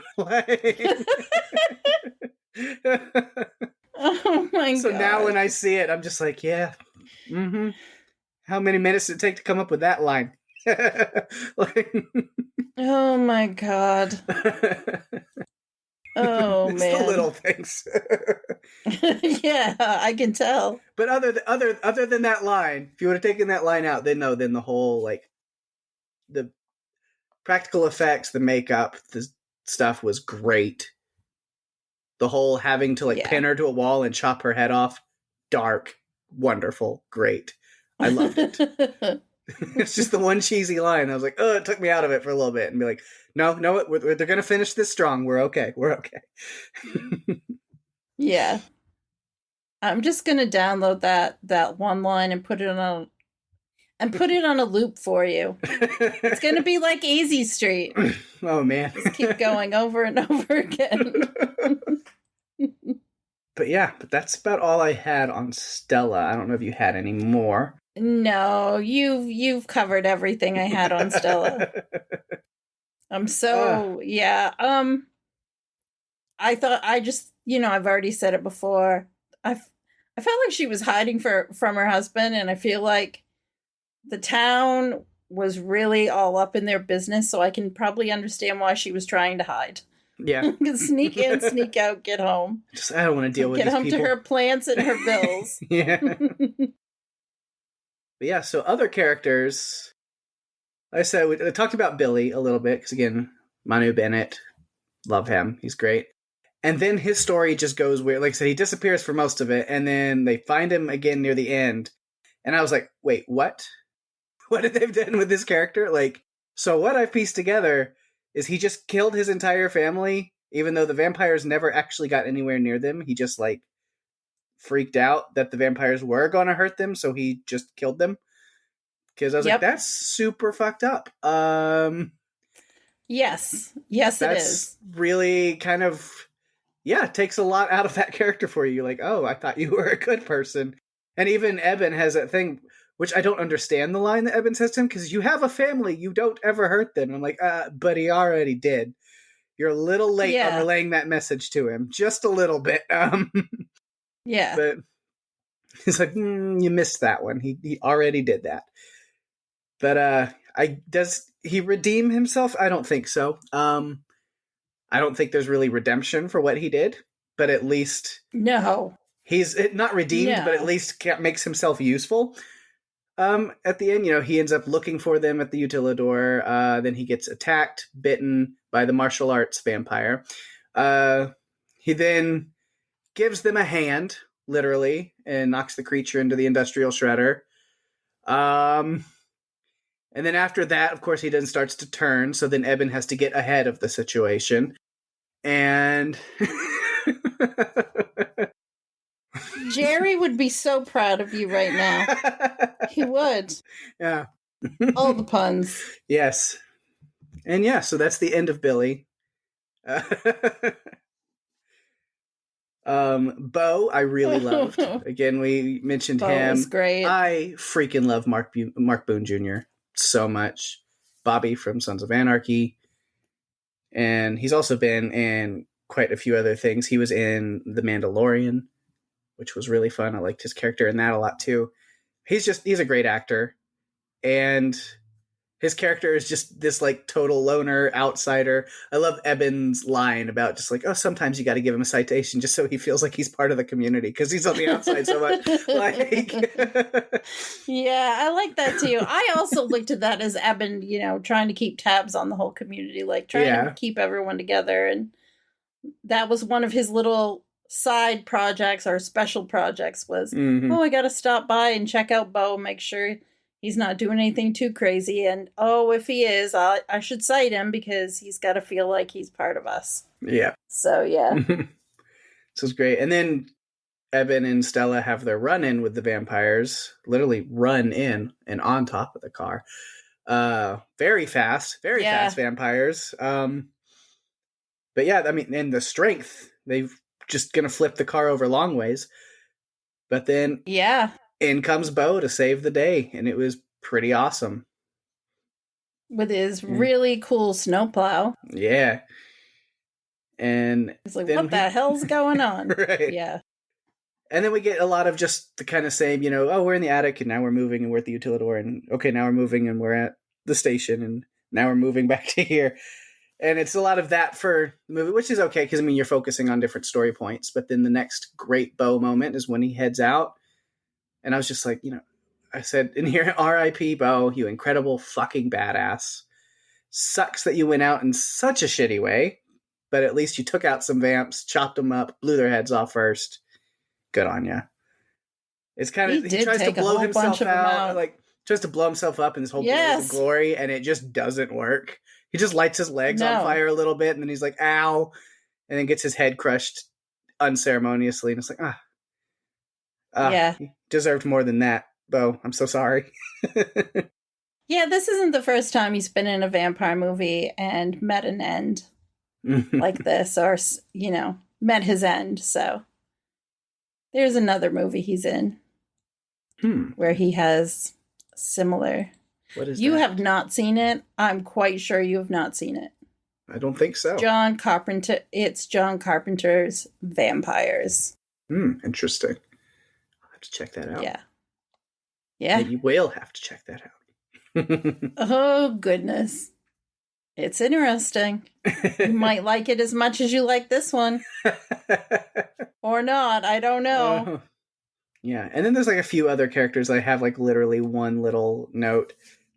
Oh my god. So now when I see it, I'm just like, yeah. Mm-hmm. How many minutes did it take to come up with that line? Oh my god. Oh it's man. the little things. Yeah, I can tell. But other than that line, if you would have taken that line out, then the whole, like, the practical effects, the makeup, the stuff was great. The whole having to pin her to a wall and chop her head off, dark, wonderful, great. I loved it. It's just the one cheesy line. I was like, oh, it took me out of it for a little bit, and be like, no, they're going to finish this strong. We're okay. Yeah. I'm just going to download that one line and put it on a loop for you. It's going to be like Easy Street. Oh man. Just keep going over and over again. But that's about all I had on Stella. I don't know if you had any more. No, you've covered everything I had on Stella. Yeah. I thought I've already said it before. I felt like she was hiding from her husband, and I feel like the town was really all up in their business, so I can probably understand why she was trying to hide. Yeah. Sneak in, sneak out, get home. I don't want to deal with these people. Get home to her plants and her bills. Yeah. But yeah, so other characters, like I said, we talked about Billy a little bit, because again, Manu Bennett, love him, he's great. And then his story just goes weird. Like I said, he disappears for most of it, and then they find him again near the end. And I was like, wait, what? What have they done with this character? Like, so what I've pieced together is he just killed his entire family, even though the vampires never actually got anywhere near them. He just, like, freaked out that the vampires were going to hurt them, so he just killed them. Because I was like, that's super fucked up. Yes, it is. That's really kind of, it takes a lot out of that character for you. Like, oh, I thought you were a good person. And even Eben has that thing, which I don't understand the line that Eben says to him, because you have a family, you don't ever hurt them. I'm like, but he already did. You're a little late on relaying that message to him. Just a little bit. Yeah. But he's like, you missed that one. He already did that. But does he redeem himself? I don't think so. I don't think there's really redemption for what he did, but at least he's not redeemed, but at least makes himself useful. At the end, he ends up looking for them at the Utilidor. Then he gets attacked, bitten by the martial arts vampire. He then gives them a hand, literally, and knocks the creature into the industrial shredder. And then after that, of course, he then starts to turn. So then Eben has to get ahead of the situation. And Jerry would be so proud of you right now. He would. Yeah. All the puns. Yes. And so that's the end of Billy. Bo, I really loved. Again, we mentioned Bo him. was great. I freaking love Mark Boone Jr. so much. Bobby from Sons of Anarchy. And he's also been in quite a few other things. He was in The Mandalorian, which was really fun. I liked his character in that a lot too. He's a great actor. And his character is just this like total loner outsider. I love Eben's line about just like, oh, sometimes you got to give him a citation just so he feels like he's part of the community because he's on the outside so much. Like, yeah, I like that too. I also looked at that as Eben, trying to keep tabs on the whole community, like trying to keep everyone together. And that was one of his little side projects or special projects was, oh, I got to stop by and check out Bo, make sure he's not doing anything too crazy. And, oh, if he is, I should cite him because he's got to feel like he's part of us. Yeah. So, yeah. This was great. And then Eben and Stella have their run-in with the vampires. Literally run in and on top of the car. Very fast vampires. But yeah, I mean, and the strength, they've just going to flip the car over long ways. But then... yeah. In comes Bo to save the day, and it was pretty awesome. With his really cool snowplow. Yeah. And he's like, what the hell's going on? Right. Yeah. And then we get a lot of just the kind of same, oh, we're in the attic, and now we're moving, and we're at the utilidor, and okay, now we're moving, and we're at the station, and now we're moving back to here. And it's a lot of that for the movie, which is okay, because, I mean, you're focusing on different story points, but then the next great Bo moment is when he heads out. And I was just like, I said in here, R.I.P. Bo, you incredible fucking badass. Sucks that you went out in such a shitty way, but at least you took out some vamps, chopped them up, blew their heads off first. Good on you. It's kind of, he tries to blow himself out, like tries to blow himself up in this whole blaze of glory, and it just doesn't work. He just lights his legs on fire a little bit, and then he's like, ow, and then gets his head crushed unceremoniously, and it's like, you deserved more than that, Bo. I'm so sorry. Yeah, this isn't the first time he's been in a vampire movie and met an end like this, or, met his end. So there's another movie he's in where he has similar. What is that? You have not seen it. I'm quite sure you have not seen it. I don't think so. John Carpenter. It's John Carpenter's Vampires. Interesting. To check that out. Yeah. You will have to check that out. Oh, goodness. It's interesting. You might like it as much as you like this one. Or not. I don't know. Yeah. And then there's like a few other characters I have like literally one little note.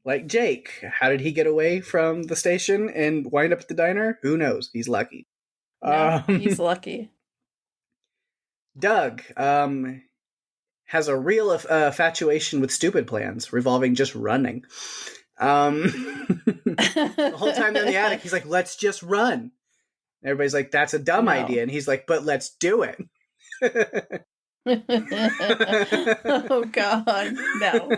Like Jake. How did he get away from the station and wind up at the diner? Who knows? He's lucky. No, he's lucky. Doug. Has a real infatuation with stupid plans revolving just running. The whole time they're in the attic, he's like, let's just run. And everybody's like, that's a dumb idea. And he's like, but let's do it. Oh, God. No.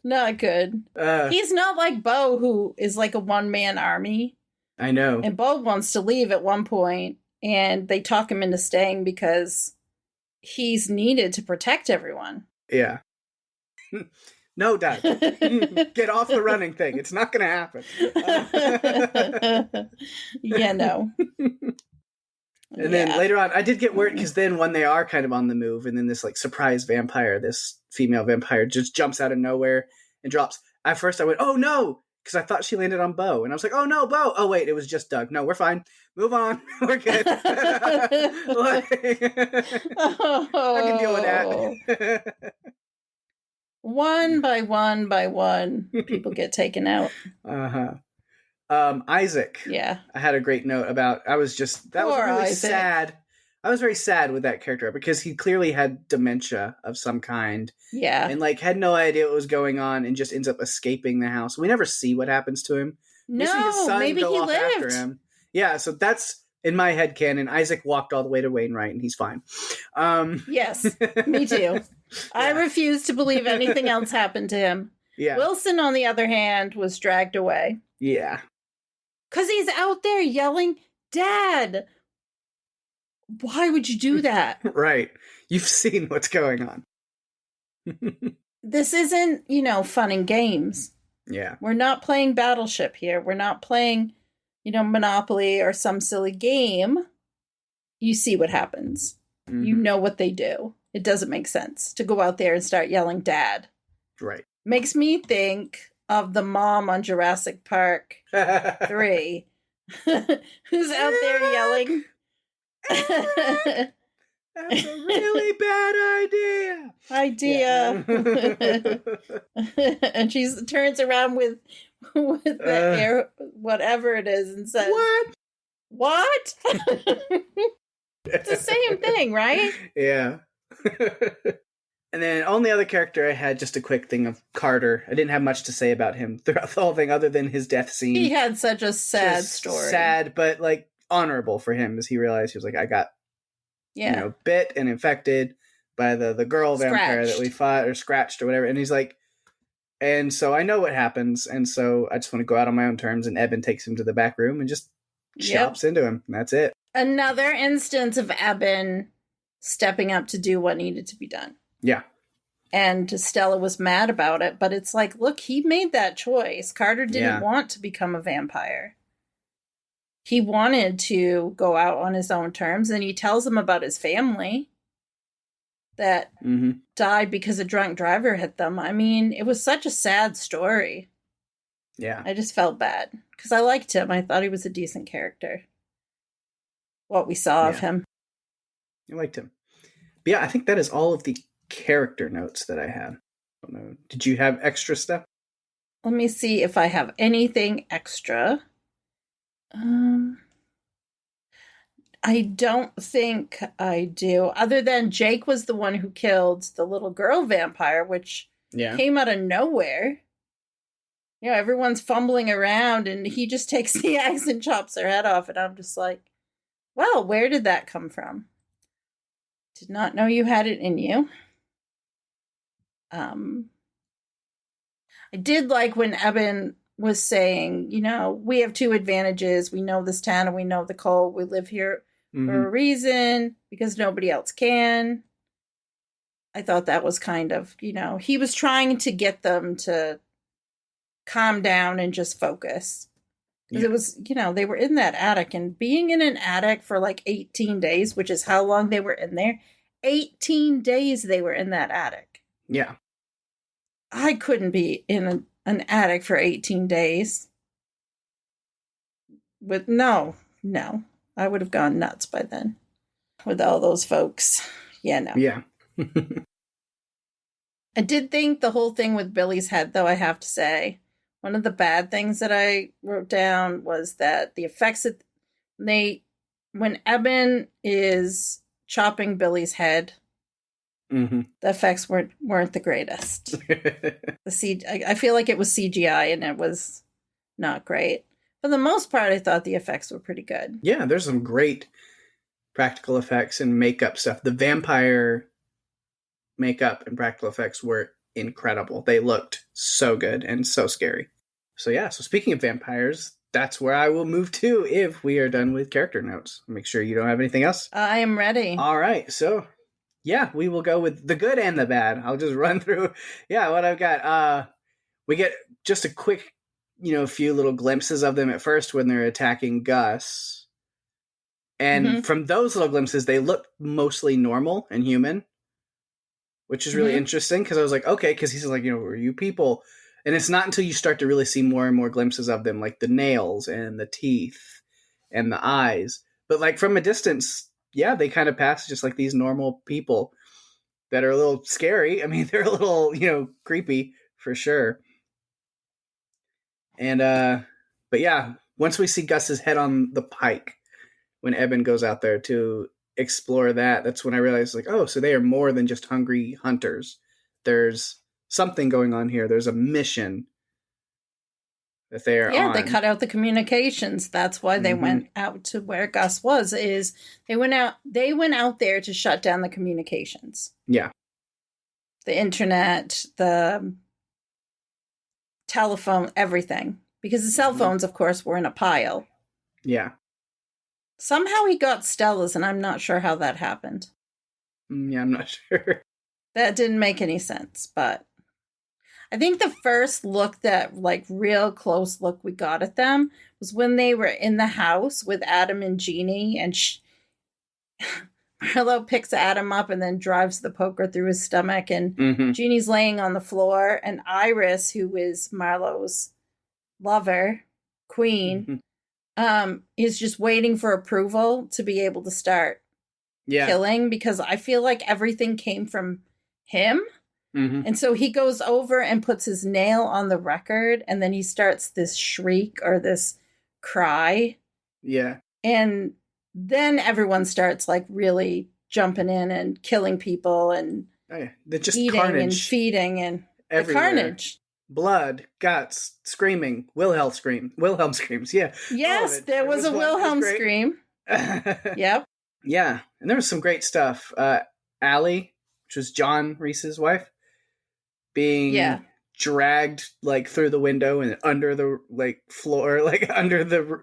Not good. He's not like Bo, who is like a one-man army. I know. And Bo wants to leave at one point, and they talk him into staying because he's needed to protect everyone. Yeah. No, Doug. Get off the running thing. It's not going to happen. Yeah, no. And then later on, I did get worried because then when they are kind of on the move, and then this like surprise vampire, this female vampire just jumps out of nowhere and drops. At first I went, oh no, because I thought she landed on Bo. And I was like, oh no, Bo. Oh wait, it was just Doug. No, we're fine. Move on. We're good. I can deal with that. One by one, people get taken out. Uh-huh. Isaac. Yeah. I had a great note about, that was really Isaac. sad. I was very sad with that character because he clearly had dementia of some kind. Yeah. And like had no idea what was going on and just ends up escaping the house. We never see what happens to him. No, we see his son maybe go he off lived. after him. Yeah, so that's in my head canon. Isaac walked all the way to Wainwright and he's fine. Yes, me too. Yeah. I refuse to believe anything else happened to him. Yeah. Wilson, on the other hand, was dragged away. Yeah. Because he's out there yelling, Dad, Why would you do that? Right. You've seen what's going on. This isn't, fun and games. Yeah. We're not playing Battleship here. We're not playing, Monopoly or some silly game. You see what happens. Mm-hmm. You know what they do. It doesn't make sense to go out there and start yelling dad. Right. Makes me think of the mom on Jurassic Park 3 who's out there yelling. That's a really bad idea. And she turns around with the air, whatever it is, and says, What? It's the same thing, right? Yeah. And then only other character I had just a quick thing of Carter. I didn't have much to say about him throughout the whole thing other than his death scene. He had such a sad just story. Sad, but like honorable for him as he realized he was like, I got bit and infected by the girl vampire that we fought, or scratched or whatever. And he's like, and so I know what happens, and so I just want to go out on my own terms. And Eben takes him to the back room and just chops into him. And that's it. Another instance of Eben stepping up to do what needed to be done. Yeah. And Stella was mad about it, but it's like, look, he made that choice. Carter didn't want to become a vampire. He wanted to go out on his own terms, and he tells him about his family that died because a drunk driver hit them. I mean, it was such a sad story. Yeah. I just felt bad because I liked him. I thought he was a decent character. What we saw of him. I liked him. But yeah, I think that is all of the character notes that I had. I don't know. Did you have extra stuff? Let me see if I have anything extra. I don't think I do. Other than Jake was the one who killed the little girl vampire, which came out of nowhere. Everyone's fumbling around, and he just takes the axe and chops her head off. And I'm just like, well, where did that come from? Did not know you had it in you. I did like when Eben was saying, we have two advantages. We know this town and we know the cold. We live here for a reason because nobody else can. I thought that was kind of, he was trying to get them to calm down and just focus. Because it was, they were in that attic, and being in an attic for like 18 days, which is how long they were in there. 18 days they were in that attic. Yeah. I couldn't be in an attic for 18 days. But no. I would have gone nuts by then with all those folks. Yeah, no. Yeah. I did think the whole thing with Billy's head, though, I have to say, one of the bad things that I wrote down was that the effects that when Eben is chopping Billy's head, the effects weren't the greatest. I feel like it was CGI and it was not great. For the most part, I thought the effects were pretty good. Yeah, there's some great practical effects and makeup stuff. The vampire makeup and practical effects were incredible. They looked so good and so scary. So yeah, so speaking of vampires, that's where I will move to if we are done with character notes. Make sure you don't have anything else. I am ready. All right, so yeah, we will go with the good and the bad. I'll just run through what I've got. We get just a quick, few little glimpses of them at first when they're attacking Gus. And from those little glimpses, they look mostly normal and human, which is really interesting because I was like, okay, because he's like, are you people? And it's not until you start to really see more and more glimpses of them, like the nails and the teeth and the eyes. But like from a distance, yeah, they kind of pass just like these normal people that are a little scary. I mean, they're a little, creepy for sure. And, but yeah, once we see Gus's head on the pike, when Eben goes out there to explore that's when I realized like, oh, so they are more than just hungry hunters. There's something going on here. There's a mission that they are on. Yeah, they cut out the communications. That's why they went out to where Gus was, is they went out there to shut down the communications. Yeah. The internet, the telephone, everything. Because the cell phones, of course, were in a pile. Yeah. Somehow he got Stella's, and I'm not sure how that happened. Yeah, I'm not sure. That didn't make any sense, but I think the first look that, like, real close look we got at them was when they were in the house with Adam and Jeannie, and Marlo picks Adam up and then drives the poker through his stomach, and Jeannie's laying on the floor, and Iris, who is Marlo's lover, queen, is just waiting for approval to be able to start killing, because I feel like everything came from him. And so he goes over and puts his nail on the record, and then he starts this shriek or this cry. Yeah. And then everyone starts, like, really jumping in and killing people and just eating carnage and feeding and everywhere. The carnage. Blood, guts, screaming, Wilhelm screams, yeah. Yes, there was a Wilhelm scream. Yep. Yeah, and there was some great stuff. Allie, which was John Reese's wife, being dragged, like, through the window and under the, like, floor, like, under the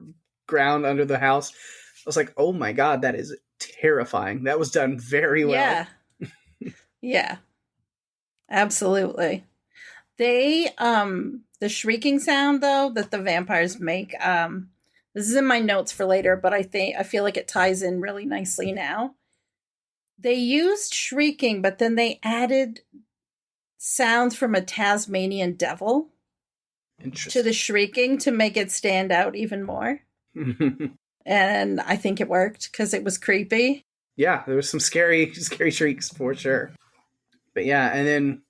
ground, under the house. I was like, oh my god, that is terrifying. That was done very well. Yeah. Yeah. Absolutely. They, the shrieking sound, though, that the vampires make, this is in my notes for later, but I feel like it ties in really nicely now. They used shrieking, but then they added sounds from a Tasmanian devil to the shrieking to make it stand out even more. And I think it worked because it was creepy. Yeah, there was some scary shrieks for sure. But yeah, and then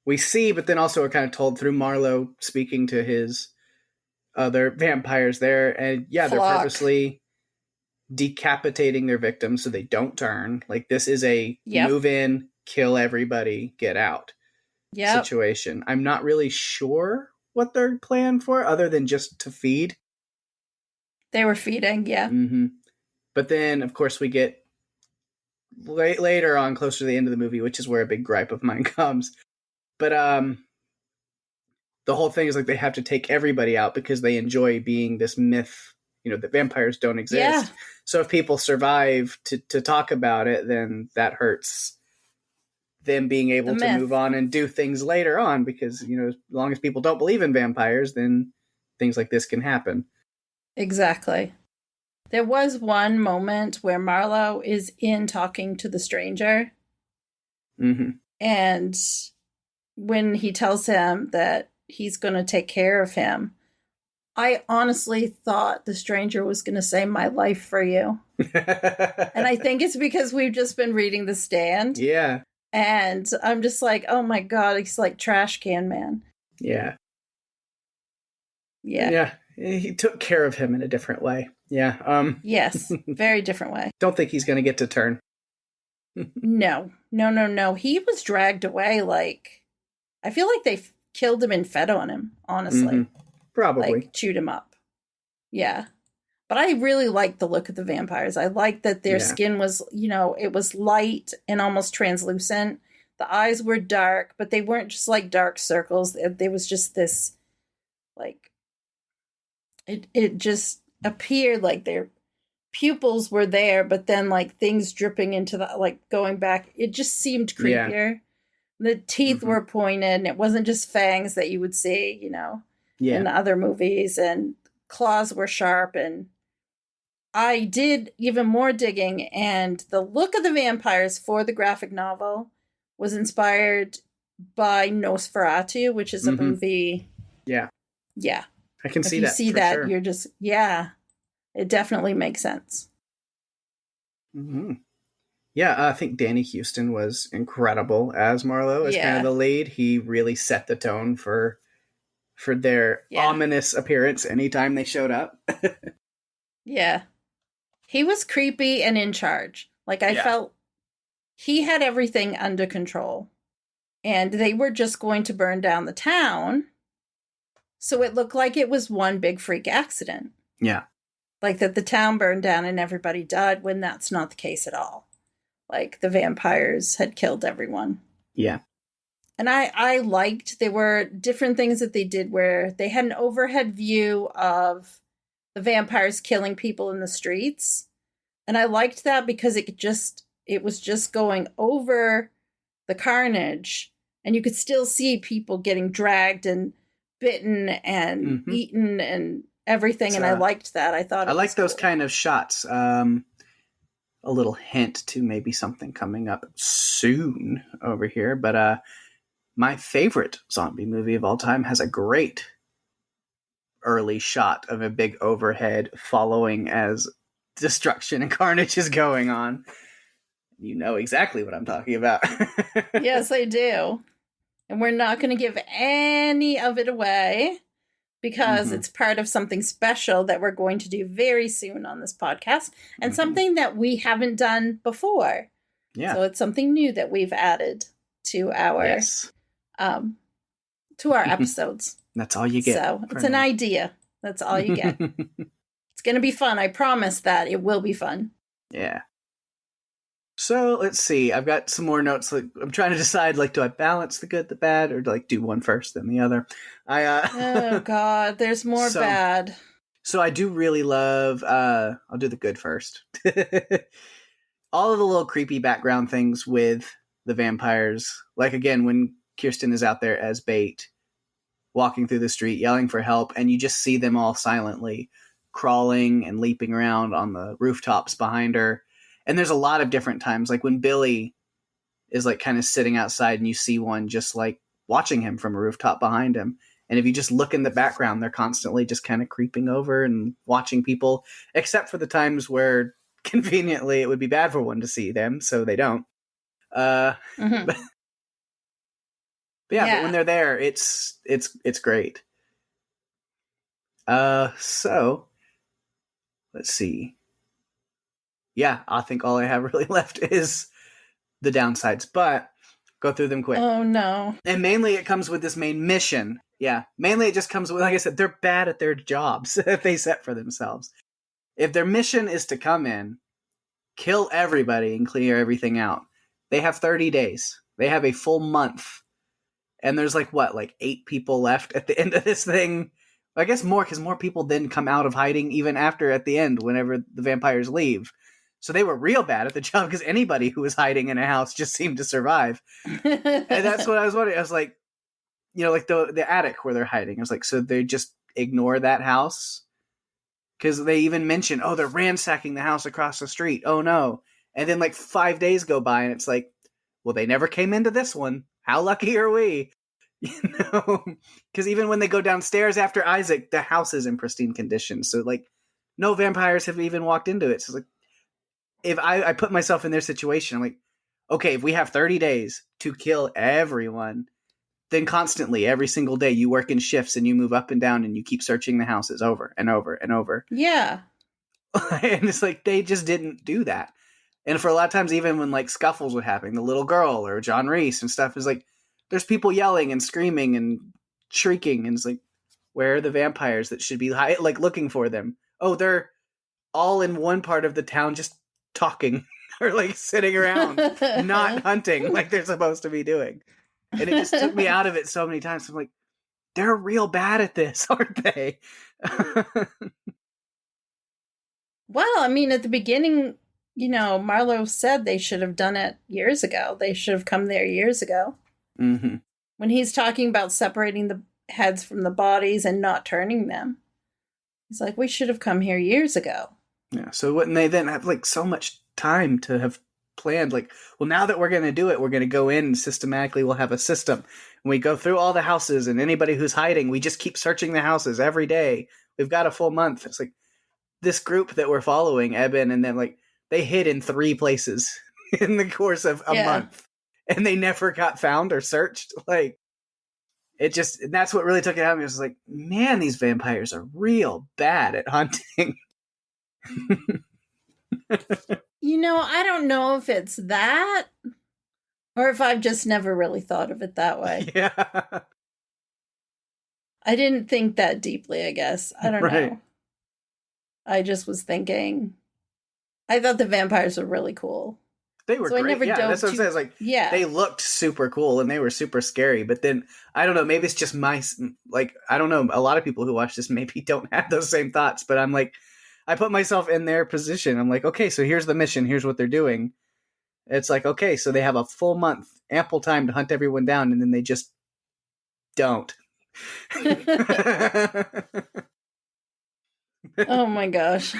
we see, but then also we're kind of told through Marlo speaking to his other vampires there, and they're purposely decapitating their victims so they don't turn. Like, this is a move in, kill everybody, get out situation. I'm not really sure what they're planned for, other than just to feed. They were feeding, yeah. But then, of course, we get later on, closer to the end of the movie, which is where a big gripe of mine comes. But the whole thing is, like, they have to take everybody out because they enjoy being this myth, that vampires don't exist. Yeah. So if people survive to talk about it, then that hurts them being able to move on and do things later on, because, as long as people don't believe in vampires, then things like this can happen. Exactly. There was one moment where Marlo is in talking to the stranger. And when he tells him that he's going to take care of him, I honestly thought the stranger was going to say, "My life for you." And I think it's because we've just been reading The Stand. Yeah. And I'm just like, oh my god, he's like Trash Can Man. Yeah. Yeah. Yeah. He took care of him in a different way. Yeah. Yes, very different way. Don't think he's going to get to turn. No. He was dragged away. Like, I feel like they killed him and fed on him, honestly. Probably. Like, chewed him up. Yeah. But I really liked the look of the vampires. I liked that their skin was, it was light and almost translucent. The eyes were dark, but they weren't just like dark circles. There was just this, like, it just appeared like their pupils were there, but then, like, things dripping into the, like, going back. It just seemed creepier. Yeah. The teeth were pointed, and it wasn't just fangs that you would see, in the other movies, and claws were sharp. And I did even more digging, and the look of the vampires for the graphic novel was inspired by Nosferatu, which is a movie. Yeah. Yeah. I can see that. If you see that, sure. You're just, it definitely makes sense. Yeah, I think Danny Houston was incredible as Marlo, as kind of the lead. He really set the tone for their ominous appearance anytime they showed up. Yeah. He was creepy and in charge. Like, I felt he had everything under control. And they were just going to burn down the town. So it looked like it was one big freak accident. Yeah. Like, that the town burned down and everybody died, when that's not the case at all. Like, the vampires had killed everyone. Yeah. And I liked, there were different things that they did where they had an overhead view of the vampires killing people in the streets. And I liked that because it was just going over the carnage, and you could still see people getting dragged and bitten and eaten and everything. And I liked that. I thought I like those cool. kind of shots. A little hint to maybe something coming up soon over here. But my favorite zombie movie of all time has a great early shot of a big overhead following as destruction and carnage is going on. You know exactly what I'm talking about. Yes, I do. And we're not going to give any of it away because it's part of something special that we're going to do very soon on this podcast, and something that we haven't done before. Yeah. So it's something new that we've added to our episodes. That's all you get. So it's an idea. That's all you get. It's going to be fun. I promise that it will be fun. Yeah. So let's see. I've got some more notes. Like, I'm trying to decide, like, do I balance the good, the bad, or like do one first, then the other? Oh God, there's more bad. So I do really love. I'll do the good first. All of the little creepy background things with the vampires. Like, again, when Kirsten is out there as bait, walking through the street, yelling for help, and you just see them all silently crawling and leaping around on the rooftops behind her. And there's a lot of different times, like when Billy is like kind of sitting outside and you see one just like watching him from a rooftop behind him. And if you just look in the background, they're constantly just kind of creeping over and watching people, except for the times where conveniently it would be bad for one to see them, so they don't. But when they're there, it's great. So let's see. Yeah, I think all I have really left is the downsides, but go through them quick. Oh, no. And mainly it comes with this main mission. Yeah, mainly it just comes with, like I said, they're bad at their jobs that they set for themselves. If their mission is to come in, kill everybody, and clear everything out, they have 30 days. They have a full month. And there's like 8 people left at the end of this thing? I guess more, because more people then come out of hiding even after at the end, whenever the vampires leave. So they were real bad at the job, because anybody who was hiding in a house just seemed to survive. And that's what I was wondering. I was like, like the attic where they're hiding. I was like, so they just ignore that house? Because they even mention, they're ransacking the house across the street. Oh, no. And then 5 days go by, and it's like, well, they never came into this one. How lucky are we? Because even when they go downstairs after Isaac, the house is in pristine condition. So, no vampires have even walked into it. So, if I put myself in their situation, I'm like, okay, if we have 30 days to kill everyone, then constantly, every single day, you work in shifts and you move up and down and you keep searching the houses over and over and over. Yeah. And it's like, they just didn't do that. And for a lot of times, even when scuffles would happen, the little girl or John Reese and stuff is there's people yelling and screaming and shrieking. And it's like, where are the vampires that should be looking for them? Oh, they're all in one part of the town just talking or sitting around, not hunting like they're supposed to be doing. And it just took me out of it so many times. I'm like, they're real bad at this, aren't they? Well, I mean, at the beginning, Marlo said they should have done it years ago. They should have come there years ago. Mm-hmm. When he's talking about separating the heads from the bodies and not turning them, he's like, we should have come here years ago. Yeah, so wouldn't they then have so much time to have planned, well, now that we're going to do it, we're going to go in and systematically we'll have a system. And we go through all the houses, and anybody who's hiding, we just keep searching the houses every day. We've got a full month. It's this group that we're following, Eben, and then they hid in 3 places in the course of a month, and they never got found or searched. It just, and that's what really took it out of me. I was like, man, these vampires are real bad at hunting. I don't know if it's that or if I've just never really thought of it that way. Yeah. I didn't think that deeply, I guess. I don't know. I just was thinking, I thought the vampires were really cool. They were great. That's what I'm saying. They looked super cool and they were super scary. But then, I don't know, maybe it's just I don't know, a lot of people who watch this maybe don't have those same thoughts. But I'm like, I put myself in their position. I'm like, okay, so here's the mission. Here's what they're doing. It's like, okay, so they have a full month, ample time to hunt everyone down, and then they just don't. Oh my gosh.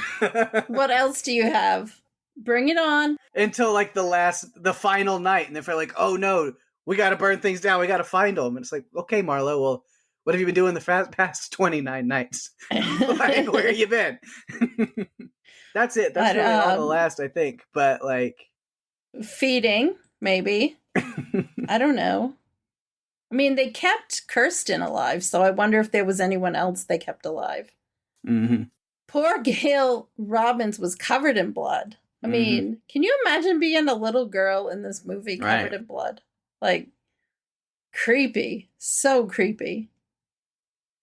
What else do you have? Bring it on. Until like the final night, and they're like, oh no, we got to burn things down. We got to find them. And it's like, okay, Marlo, well, what have you been doing the past 29 nights? Like, where have you been? That's it. That's really all the last, I think. But like, feeding, maybe. I don't know. I mean, they kept Kirsten alive, so I wonder if there was anyone else they kept alive. Mm-hmm. Poor Gail Robbins was covered in blood. I mean, can you imagine being a little girl in this movie covered in blood? Like, creepy. So creepy.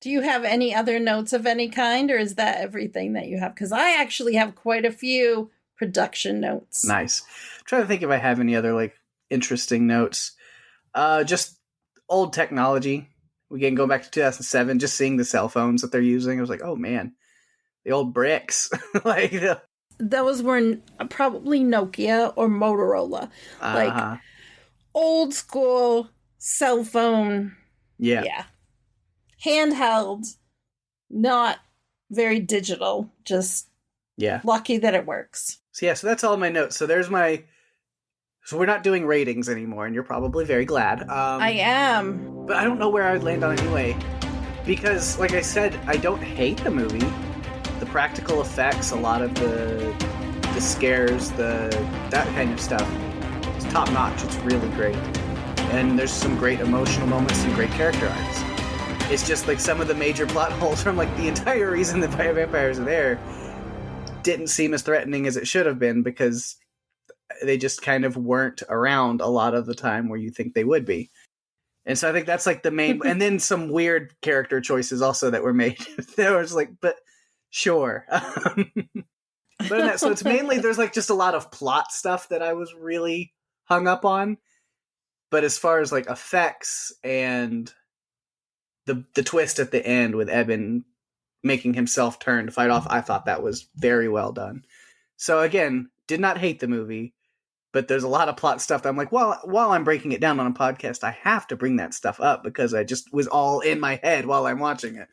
Do you have any other notes of any kind, or is that everything that you have? Because I actually have quite a few production notes. Nice. I'm trying to think if I have any other, like, interesting notes. Just old technology. We can go back to 2007, just seeing the cell phones that they're using. I was like, oh, man. The old bricks. Like, those were probably Nokia or Motorola. Like, old school cell phone. Yeah. Handheld, not very digital, just lucky that it works. So that's all my notes. So there's my... So we're not doing ratings anymore, and you're probably very glad. I am. But I don't know where I would land on anyway. Because, like I said, I don't hate the movie. The practical effects, a lot of the scares, that kind of stuff, it's top notch. It's really great. And there's some great emotional moments, some great character arcs. It's just like some of the major plot holes from like the entire reason the vampires are there didn't seem as threatening as it should have been, because they just kind of weren't around a lot of the time where you think they would be. And so I think that's like the main, and then some weird character choices also that were made. There was like, but sure. But so it's mainly, there's like just a lot of plot stuff that I was really hung up on. But as far as like effects and the twist at the end with Eben making himself turn to fight off, I thought that was very well done. So again, did not hate the movie, but there's a lot of plot stuff that I'm like, well, while I'm breaking it down on a podcast, I have to bring that stuff up because I just was all in my head while I'm watching it.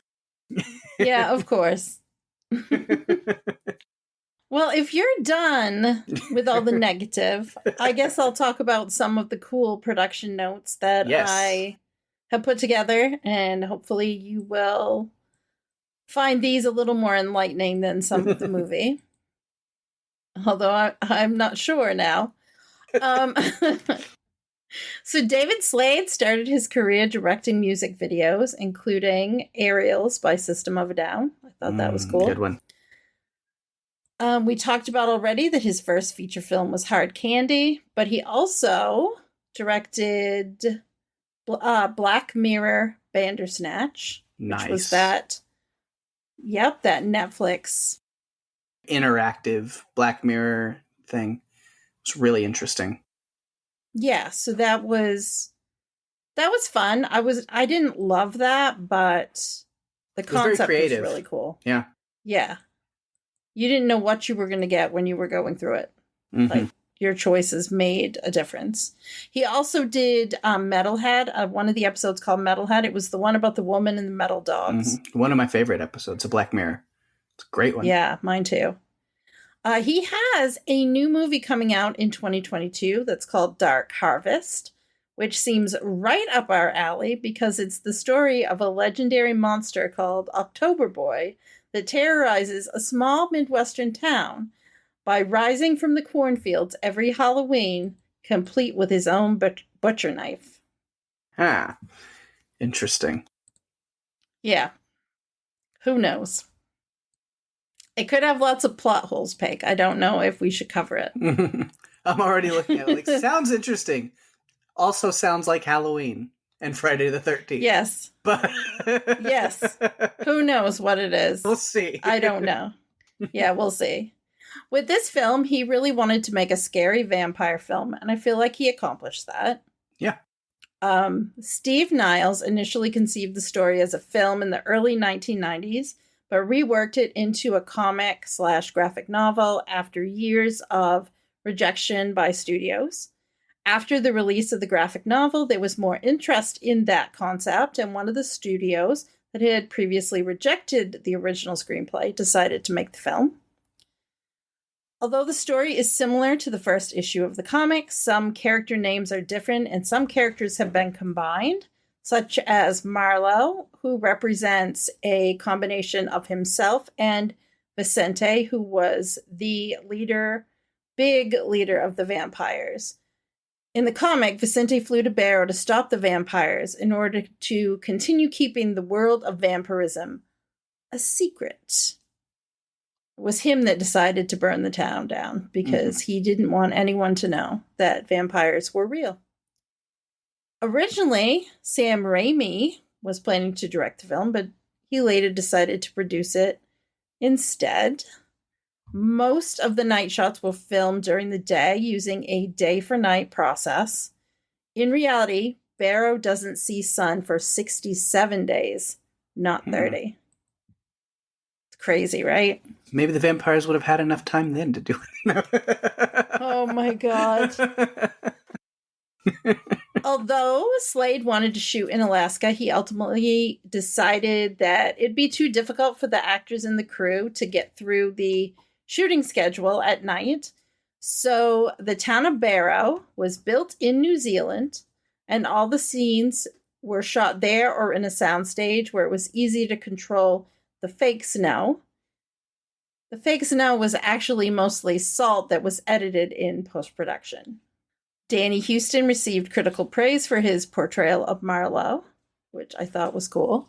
Yeah, of course. Well, if you're done with all the negative, I guess I'll talk about some of the cool production notes that I have put together, and hopefully you will find these a little more enlightening than some of the movie. Although I'm not sure now. So David Slade started his career directing music videos, including Aerials by System of a Down. I thought that was cool. Good one. We talked about already that his first feature film was Hard Candy, but he also directed Black Mirror Bandersnatch, Nice. Which was that Netflix interactive Black Mirror thing. It's really interesting. Yeah, so that was fun. I didn't love that, but the concept was really cool. Yeah. Yeah. You didn't know what you were going to get when you were going through it. Mm-hmm. Like, your choices made a difference. He also did Metalhead, one of the episodes called Metalhead. It was the one about the woman and the metal dogs. Mm-hmm. One of my favorite episodes of Black Mirror. It's a great one. Yeah, mine too. He has a new movie coming out in 2022 that's called Dark Harvest, which seems right up our alley because it's the story of a legendary monster called October Boy that terrorizes a small Midwestern town by rising from the cornfields every Halloween, complete with his own butcher knife. Ah, interesting. Yeah. Who knows? It could have lots of plot holes, Pake. I don't know if we should cover it. I'm already looking at it. Like, sounds interesting. Also sounds like Halloween and Friday the 13th. Yes. But yes. Who knows what it is? We'll see. I don't know. Yeah, we'll see. With this film, he really wanted to make a scary vampire film, and I feel like he accomplished that. Yeah. Steve Niles initially conceived the story as a film in the early 1990s, but reworked it into a comic/graphic novel after years of rejection by studios. After the release of the graphic novel, there was more interest in that concept, and one of the studios that had previously rejected the original screenplay decided to make the film. Although the story is similar to the first issue of the comic, some character names are different and some characters have been combined, such as Marlowe, who represents a combination of himself and Vicente, who was the big leader of the vampires. In the comic, Vicente flew to Barrow to stop the vampires in order to continue keeping the world of vampirism a secret. It was him that decided to burn the town down because he didn't want anyone to know that vampires were real. Originally, Sam Raimi was planning to direct the film, but he later decided to produce it instead. Most of the night shots were filmed during the day using a day-for-night process. In reality, Barrow doesn't see sun for 67 days, not 30. It's crazy, right? Maybe the vampires would have had enough time then to do it. Oh my god. Although Slade wanted to shoot in Alaska, he ultimately decided that it'd be too difficult for the actors and the crew to get through the shooting schedule at night. So the town of Barrow was built in New Zealand, and all the scenes were shot there or in a soundstage where it was easy to control the fake snow. The fake snow was actually mostly salt that was edited in post-production. Danny Huston received critical praise for his portrayal of Marlowe, which I thought was cool.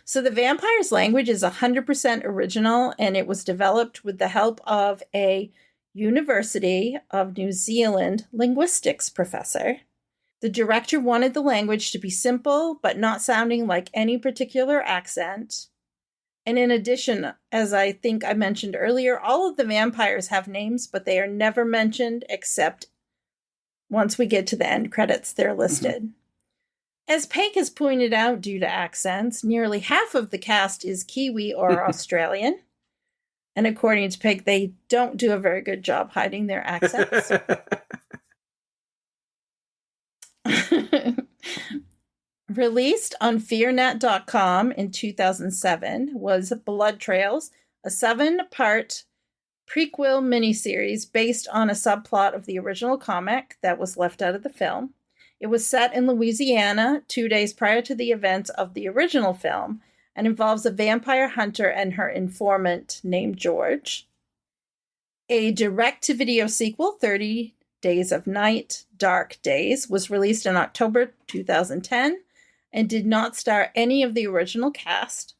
So the vampire's language is 100% original, and it was developed with the help of a University of New Zealand linguistics professor. The director wanted the language to be simple, but not sounding like any particular accent. And in addition, as I think I mentioned earlier, all of the vampires have names, but they are never mentioned except once we get to the end credits, they're listed. As Pake has pointed out, due to accents, nearly half of the cast is Kiwi or Australian. And according to Pake, they don't do a very good job hiding their accents. Released on fearnet.com in 2007 was Blood Trails, a 7-part prequel miniseries based on a subplot of the original comic that was left out of the film. It was set in Louisiana 2 days prior to the events of the original film and involves a vampire hunter and her informant named George. A direct-to-video sequel, 30 Days of Night, Dark Days, was released in October 2010 and did not star any of the original cast.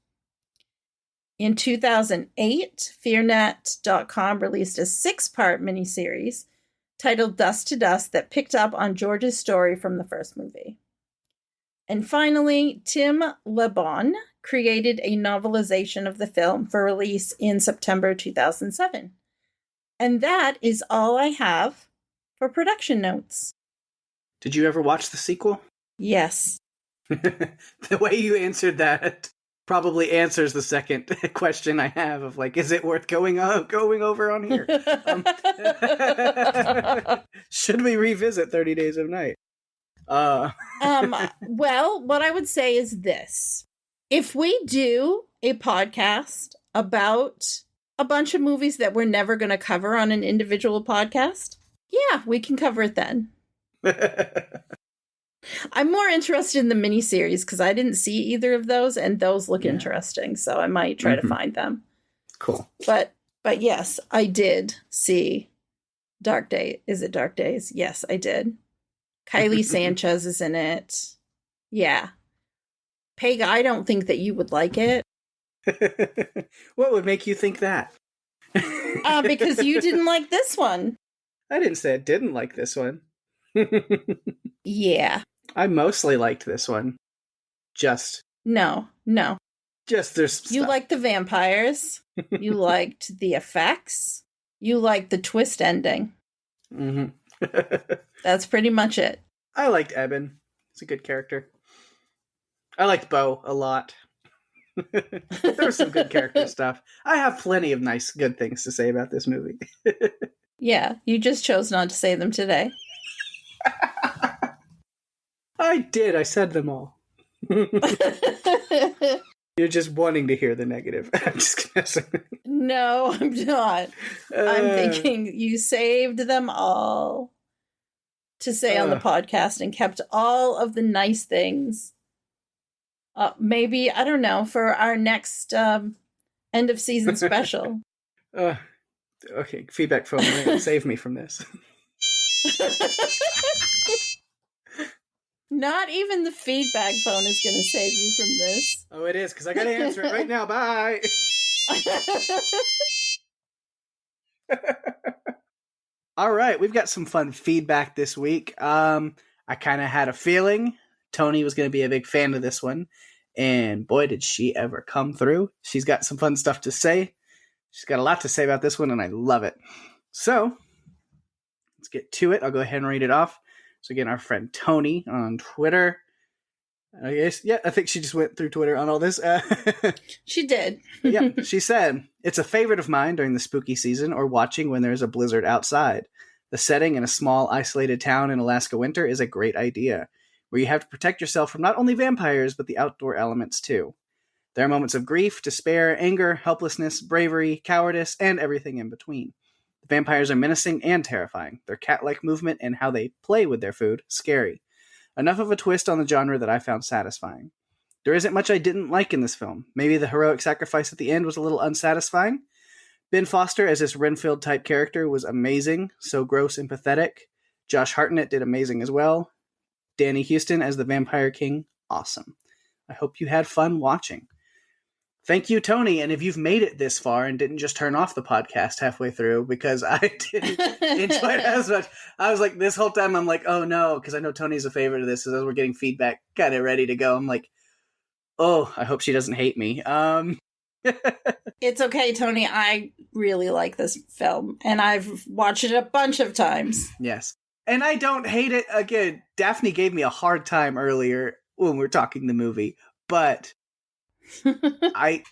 In 2008, fearnet.com released a 6-part miniseries titled Dust to Dust that picked up on George's story from the first movie. And finally, Tim LeBon created a novelization of the film for release in September 2007. And that is all I have for production notes. Did you ever watch the sequel? Yes. The way you answered that probably answers the second question I have of like, is it worth going over on here? Should we revisit 30 Days of Night? Well, what I would say is this. If we do a podcast about a bunch of movies that we're never going to cover on an individual podcast, yeah, we can cover it then. I'm more interested in the miniseries because I didn't see either of those, and those look interesting, so I might try to find them. Cool. But yes, I did see Dark Day. Is it Dark Days? Yes, I did. Kylie Sanchez is in it. Yeah. Peg, I don't think that you would like it. What would make you think that? Because you didn't like this one. I didn't say I didn't like this one. Yeah. I mostly liked this one. No. Just there's stuff. You liked the vampires. You liked the effects. You liked the twist ending. Mm-hmm. That's pretty much it. I liked Eben. He's a good character. I liked Bo a lot. There was some good character stuff. I have plenty of nice, good things to say about this movie. Yeah, you just chose not to say them today. I did. I said them all. You're just wanting to hear the negative. I'm just kidding. No, I'm not. I'm thinking you saved them all to say on the podcast and kept all of the nice things. Maybe, I don't know, for our next end of season special. Okay, feedback phone, save me from this. Not even the feedback phone is going to save you from this. Oh, it is, because I got to answer it right now. Bye. All right, we've got some fun feedback this week. I kind of had a feeling Tony was going to be a big fan of this one, and boy, did she ever come through. She's got some fun stuff to say. She's got a lot to say about this one, and I love it. So, let's get to it. I'll go ahead and read it off. So again, our friend Tony on Twitter. I guess, yeah, I think she just went through Twitter on all this. She did. Yeah, she said, it's a favorite of mine during the spooky season or watching when there's a blizzard outside. The setting in a small, isolated town in Alaska winter is a great idea, where you have to protect yourself from not only vampires, but the outdoor elements too. There are moments of grief, despair, anger, helplessness, bravery, cowardice, and everything in between. The vampires are menacing and terrifying. Their cat-like movement and how they play with their food, scary. Enough of a twist on the genre that I found satisfying. There isn't much I didn't like in this film. Maybe the heroic sacrifice at the end was a little unsatisfying. Ben Foster as this Renfield-type character was amazing, so gross and pathetic. Josh Hartnett did amazing as well. Danny Houston as the Vampire King, awesome. I hope you had fun watching. Thank you, Tony. And if you've made it this far and didn't just turn off the podcast halfway through, because I didn't enjoy it as much. I was like, this whole time, I'm like, oh no, because I know Tony's a favorite of this. So as we're getting feedback kind of ready to go, I'm like, oh, I hope she doesn't hate me. It's okay, Tony. I really like this film, and I've watched it a bunch of times. Yes. And I don't hate it. Again, Daphne gave me a hard time earlier when we were talking the movie, but I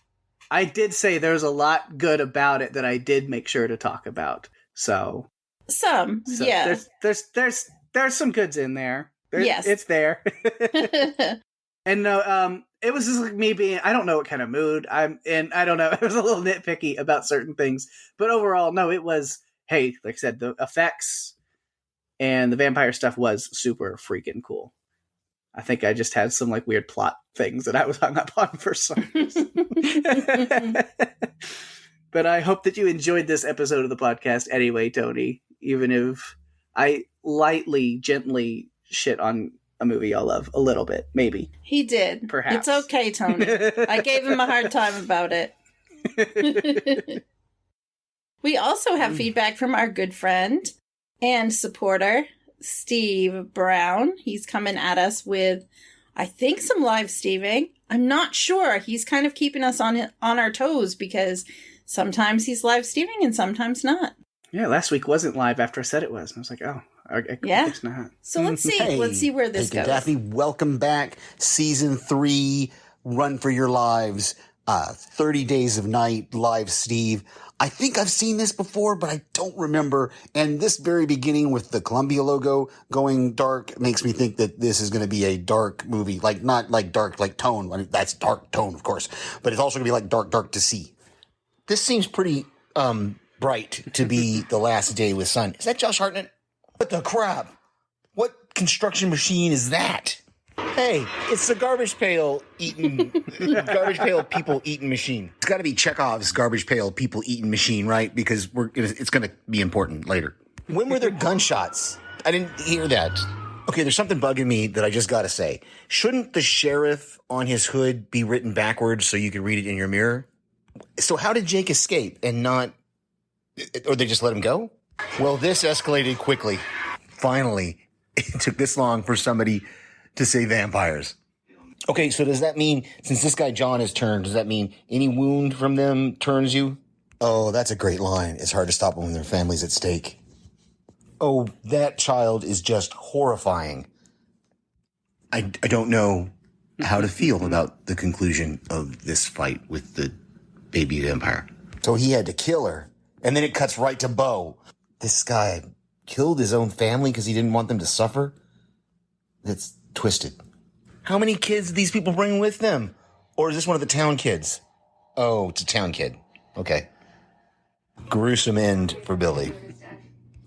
did say there's a lot good about it that I did make sure to talk about. So yeah. There's some goods in there. Yes. It's there. And no, it was just like me being, I don't know what kind of mood I'm in. I don't know. I was a little nitpicky about certain things, but overall, no, it was, hey, like I said, the effects and the vampire stuff was super freaking cool. I think I just had some like weird plot things that I was hung up on for some reason. But I hope that you enjoyed this episode of the podcast anyway, Tony, even if I lightly, gently shit on a movie I love a little bit, maybe. He did. Perhaps. It's okay, Tony. I gave him a hard time about it. We also have feedback from our good friend and supporter, Steve Brown. He's coming at us with, I think, some live Steving. I'm not sure. He's kind of keeping us on our toes because sometimes he's live Steving and sometimes not. Yeah, last week wasn't live after I said it was. And I was like, oh, I guess not. So let's see. Hey, let's see where this Pake and goes. Daphne, welcome back. Season 3, Run for Your Lives, 30 Days of Night, live Steve. I think I've seen this before, but I don't remember. And this very beginning with the Columbia logo going dark makes me think that this is going to be a dark movie. Like, not like dark, like tone. I mean, that's dark tone, of course. But it's also going to be like dark to see. This seems pretty bright to be the last day with sun. Is that Josh Hartnett? What the crap? What construction machine is that? Hey, it's the garbage pail people eating machine. It's got to be Chekhov's garbage pail people eating machine, right? Because it's going to be important later. When were there gunshots? I didn't hear that. Okay, there's something bugging me that I just got to say. Shouldn't the sheriff on his hood be written backwards so you can read it in your mirror? So how did Jake escape and not, or they just let him go? Well, this escalated quickly. Finally, it took this long for somebody to say vampires. Okay, so does that mean, since this guy John has turned, does that mean any wound from them turns you? Oh, that's a great line. It's hard to stop when their family's at stake. Oh, that child is just horrifying. I don't know how to feel about the conclusion of this fight with the baby vampire. So he had to kill her. And then it cuts right to Bo. This guy killed his own family because he didn't want them to suffer? That's twisted. How many kids did these people bring with them? Or is this one of the town kids? Oh, it's a town kid. Okay. Gruesome end for Billy.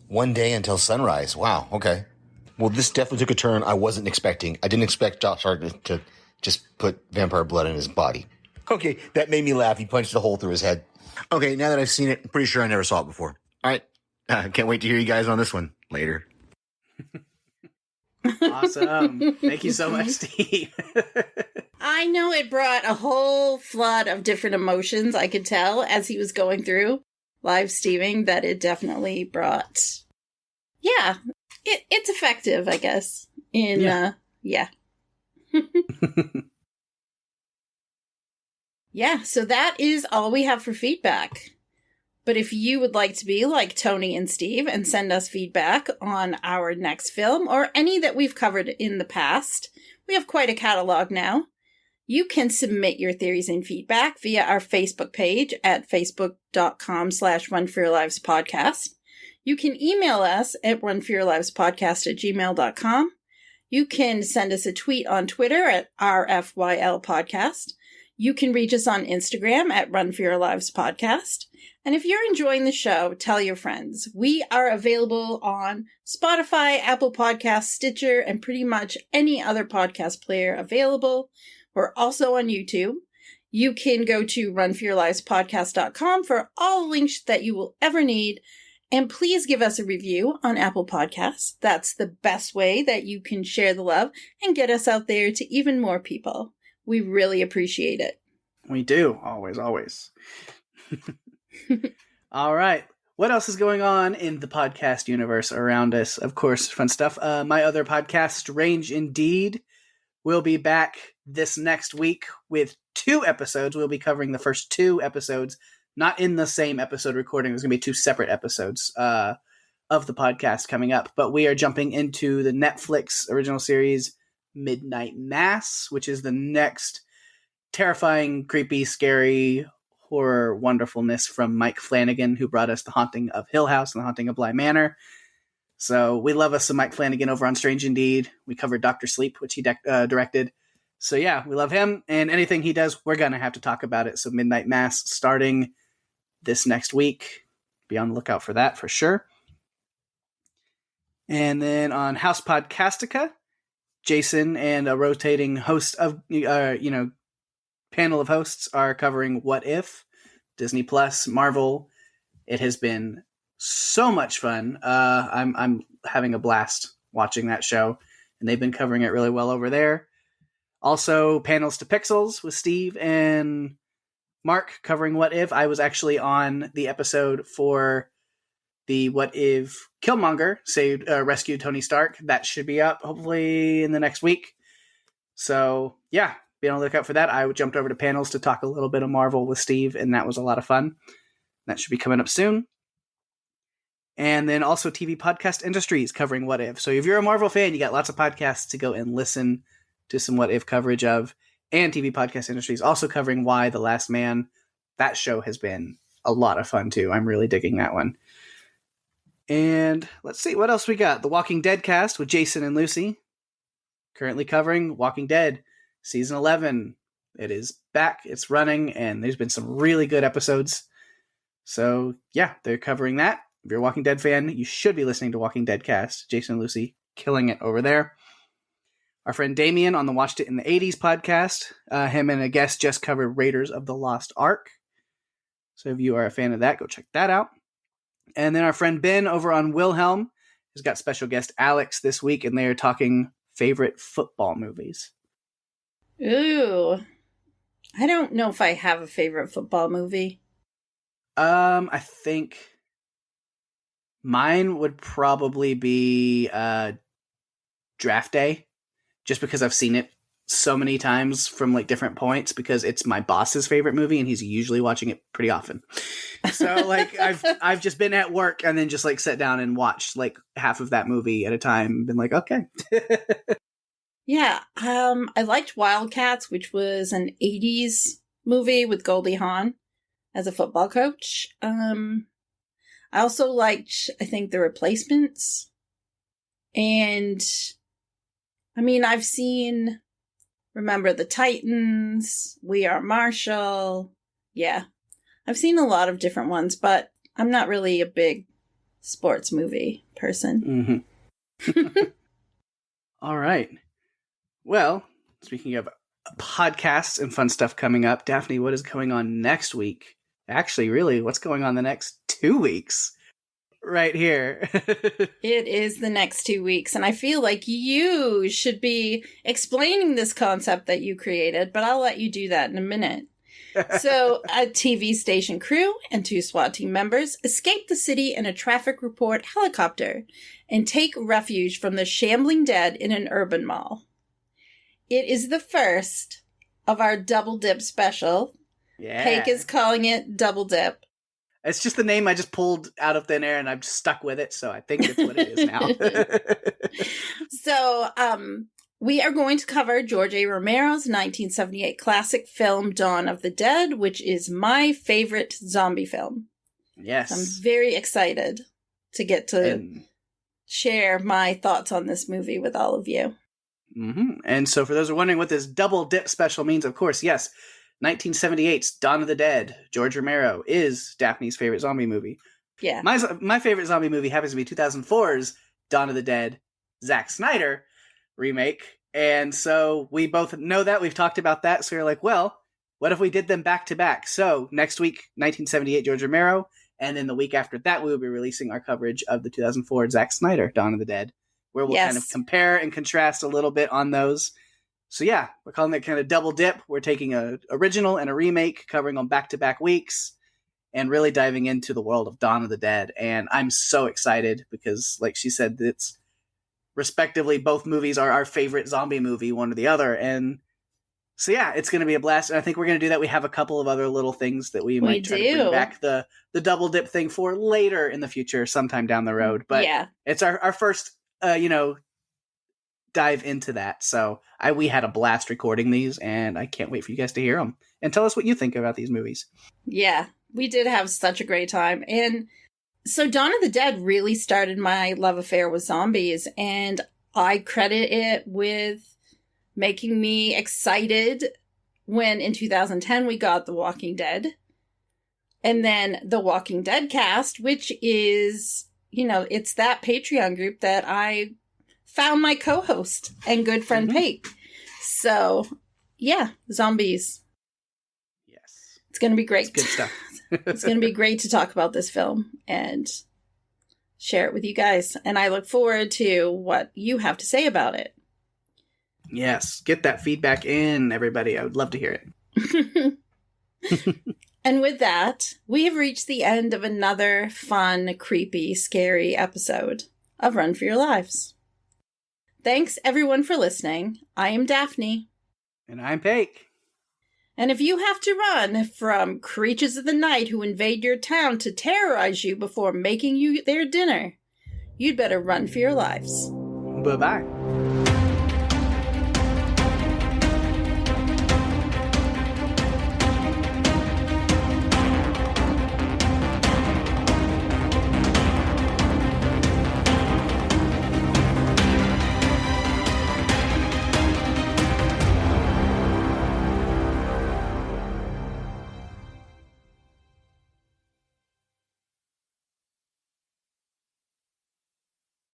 One day until sunrise. Wow, okay. Well, this definitely took a turn I wasn't expecting. I didn't expect Josh Hartnett to just put vampire blood in his body. Okay, that made me laugh. He punched a hole through his head. Okay, now that I've seen it, I'm pretty sure I never saw it before. All right. Can't wait to hear you guys on this one later. Awesome. Thank you so much, Steve. I know it brought a whole flood of different emotions, I could tell, as he was going through live Steving, that it definitely brought... Yeah, it's effective, I guess. Yeah. Yeah, so that is all we have for feedback. But if you would like to be like Tony and Steve and send us feedback on our next film or any that we've covered in the past, we have quite a catalog now. You can submit your theories and feedback via our Facebook page at facebook.com/runforyourlivespodcast. You can email us at runforyourlivespodcast@gmail.com. You can send us a tweet on Twitter at RFYLpodcast. You can reach us on Instagram at runforyourlivespodcast. And if you're enjoying the show, tell your friends. We are available on Spotify, Apple Podcasts, Stitcher, and pretty much any other podcast player available. We're also on YouTube. You can go to runforyourlivespodcast.com for all the links that you will ever need. And please give us a review on Apple Podcasts. That's the best way that you can share the love and get us out there to even more people. We really appreciate it. We do. Always, always. All right. What else is going on in the podcast universe around us? Of course, fun stuff. My other podcast, Strange Indeed, will be back this next week with 2 episodes. We'll be covering the first 2 episodes, not in the same episode recording. There's going to be 2 separate episodes of the podcast coming up. But we are jumping into the Netflix original series, Midnight Mass, which is the next terrifying, creepy, scary horror wonderfulness from Mike Flanagan, who brought us The Haunting of Hill House and The Haunting of Bly Manor. So we love us some Mike Flanagan over on Strange Indeed. We covered Dr. Sleep, which he directed. So yeah, we love him, and anything he does, we're going to have to talk about it. So Midnight Mass starting this next week. Be on the lookout for that for sure. And then on House Podcastica, Jason and a rotating host of, panel of hosts are covering What If, Disney Plus, Marvel. It has been so much fun. I'm having a blast watching that show, and they've been covering it really well over there. Also, Panels to Pixels with Steve and Mark covering What If. I was actually on the episode for the What If Killmonger rescued Tony Stark. That should be up hopefully in the next week. So yeah, be on the lookout for that. I jumped over to Panels to talk a little bit of Marvel with Steve, and that was a lot of fun. That should be coming up soon. And then also TV Podcast Industries covering What If. So if you're a Marvel fan, you got lots of podcasts to go and listen to some What If coverage of. And TV Podcast Industries also covering Why the Last Man. That show has been a lot of fun too. I'm really digging that one. And let's see what else we got. The Walking Dead cast with Jason and Lucy. Currently covering Walking Dead Season 11. It is back. It's running. And there's been some really good episodes. So yeah, they're covering that. If you're a Walking Dead fan, you should be listening to Walking Dead cast. Jason and Lucy killing it over there. Our friend Damien on the Watched It in the 80s podcast. Him and a guest just covered Raiders of the Lost Ark. So if you are a fan of that, go check that out. And then our friend Ben over on Wilhelm has got special guest Alex this week, and they are talking favorite football movies. Ooh. I don't know if I have a favorite football movie. I think mine would probably be Draft Day, just because I've seen it so many times from like different points, because it's my boss's favorite movie and he's usually watching it pretty often. So like I've just been at work and then just like sat down and watched like half of that movie at a time and been like, okay. Yeah, I liked Wildcats, which was an 80s movie with Goldie Hawn as a football coach. I also liked, I think, The Replacements. And, I mean, I've seen Remember the Titans, We Are Marshall. Yeah, I've seen a lot of different ones, but I'm not really a big sports movie person. Mm-hmm. All right. Well, speaking of podcasts and fun stuff coming up, Daphne, what is going on next week? Actually, really, what's going on the next 2 weeks? Right here. It is the next 2 weeks, and I feel like you should be explaining this concept that you created, but I'll let you do that in a minute. So, a TV station crew and 2 SWAT team members escape the city in a traffic report helicopter and take refuge from the shambling dead in an urban mall. It is the first of our Double Dip special. Yeah. Pake is calling it Double Dip. It's just the name I just pulled out of thin air, and I'm just stuck with it, so I think it's what it is now. So, we are going to cover George A. Romero's 1978 classic film, Dawn of the Dead, which is my favorite zombie film. Yes. So I'm very excited to get to share my thoughts on this movie with all of you. Mm-hmm. And so for those who are wondering what this Double Dip special means, of course, yes, 1978's Dawn of the Dead, George Romero, is Daphne's favorite zombie movie. Yeah. My favorite zombie movie happens to be 2004's Dawn of the Dead, Zack Snyder remake. And so we both know that. We've talked about that. So you're like, well, what if we did them back to back? So next week, 1978 George Romero. And then the week after that, we will be releasing our coverage of the 2004 Zack Snyder, Dawn of the Dead, where we'll kind of compare and contrast a little bit on those. So yeah, we're calling it kind of double dip. We're taking a original and a remake, covering on back-to-back weeks, and really diving into the world of Dawn of the Dead. And I'm so excited because, like she said, it's respectively both movies are our favorite zombie movie, one or the other. And so yeah, it's going to be a blast. And I think we're going to do that. We have a couple of other little things that we might try to bring back the double dip thing for later in the future, sometime down the road. But yeah, it's our first, dive into that. So we had a blast recording these, and I can't wait for you guys to hear them and tell us what you think about these movies. Yeah, we did have such a great time. And so Dawn of the Dead really started my love affair with zombies, and I credit it with making me excited when in 2010 we got The Walking Dead. And then The Walking Dead cast, which is, it's that Patreon group that I found my co-host and good friend Pake. So, yeah, zombies. Yes. It's going to be great. It's good stuff. It's going to be great to talk about this film and share it with you guys. And I look forward to what you have to say about it. Yes. Get that feedback in, everybody. I would love to hear it. And with that, we have reached the end of another fun, creepy, scary episode of Run for Your Lives. Thanks, everyone, for listening. I am Daphne. And I'm Pake. And if you have to run from creatures of the night who invade your town to terrorize you before making you their dinner, you'd better run for your lives. Bye-bye.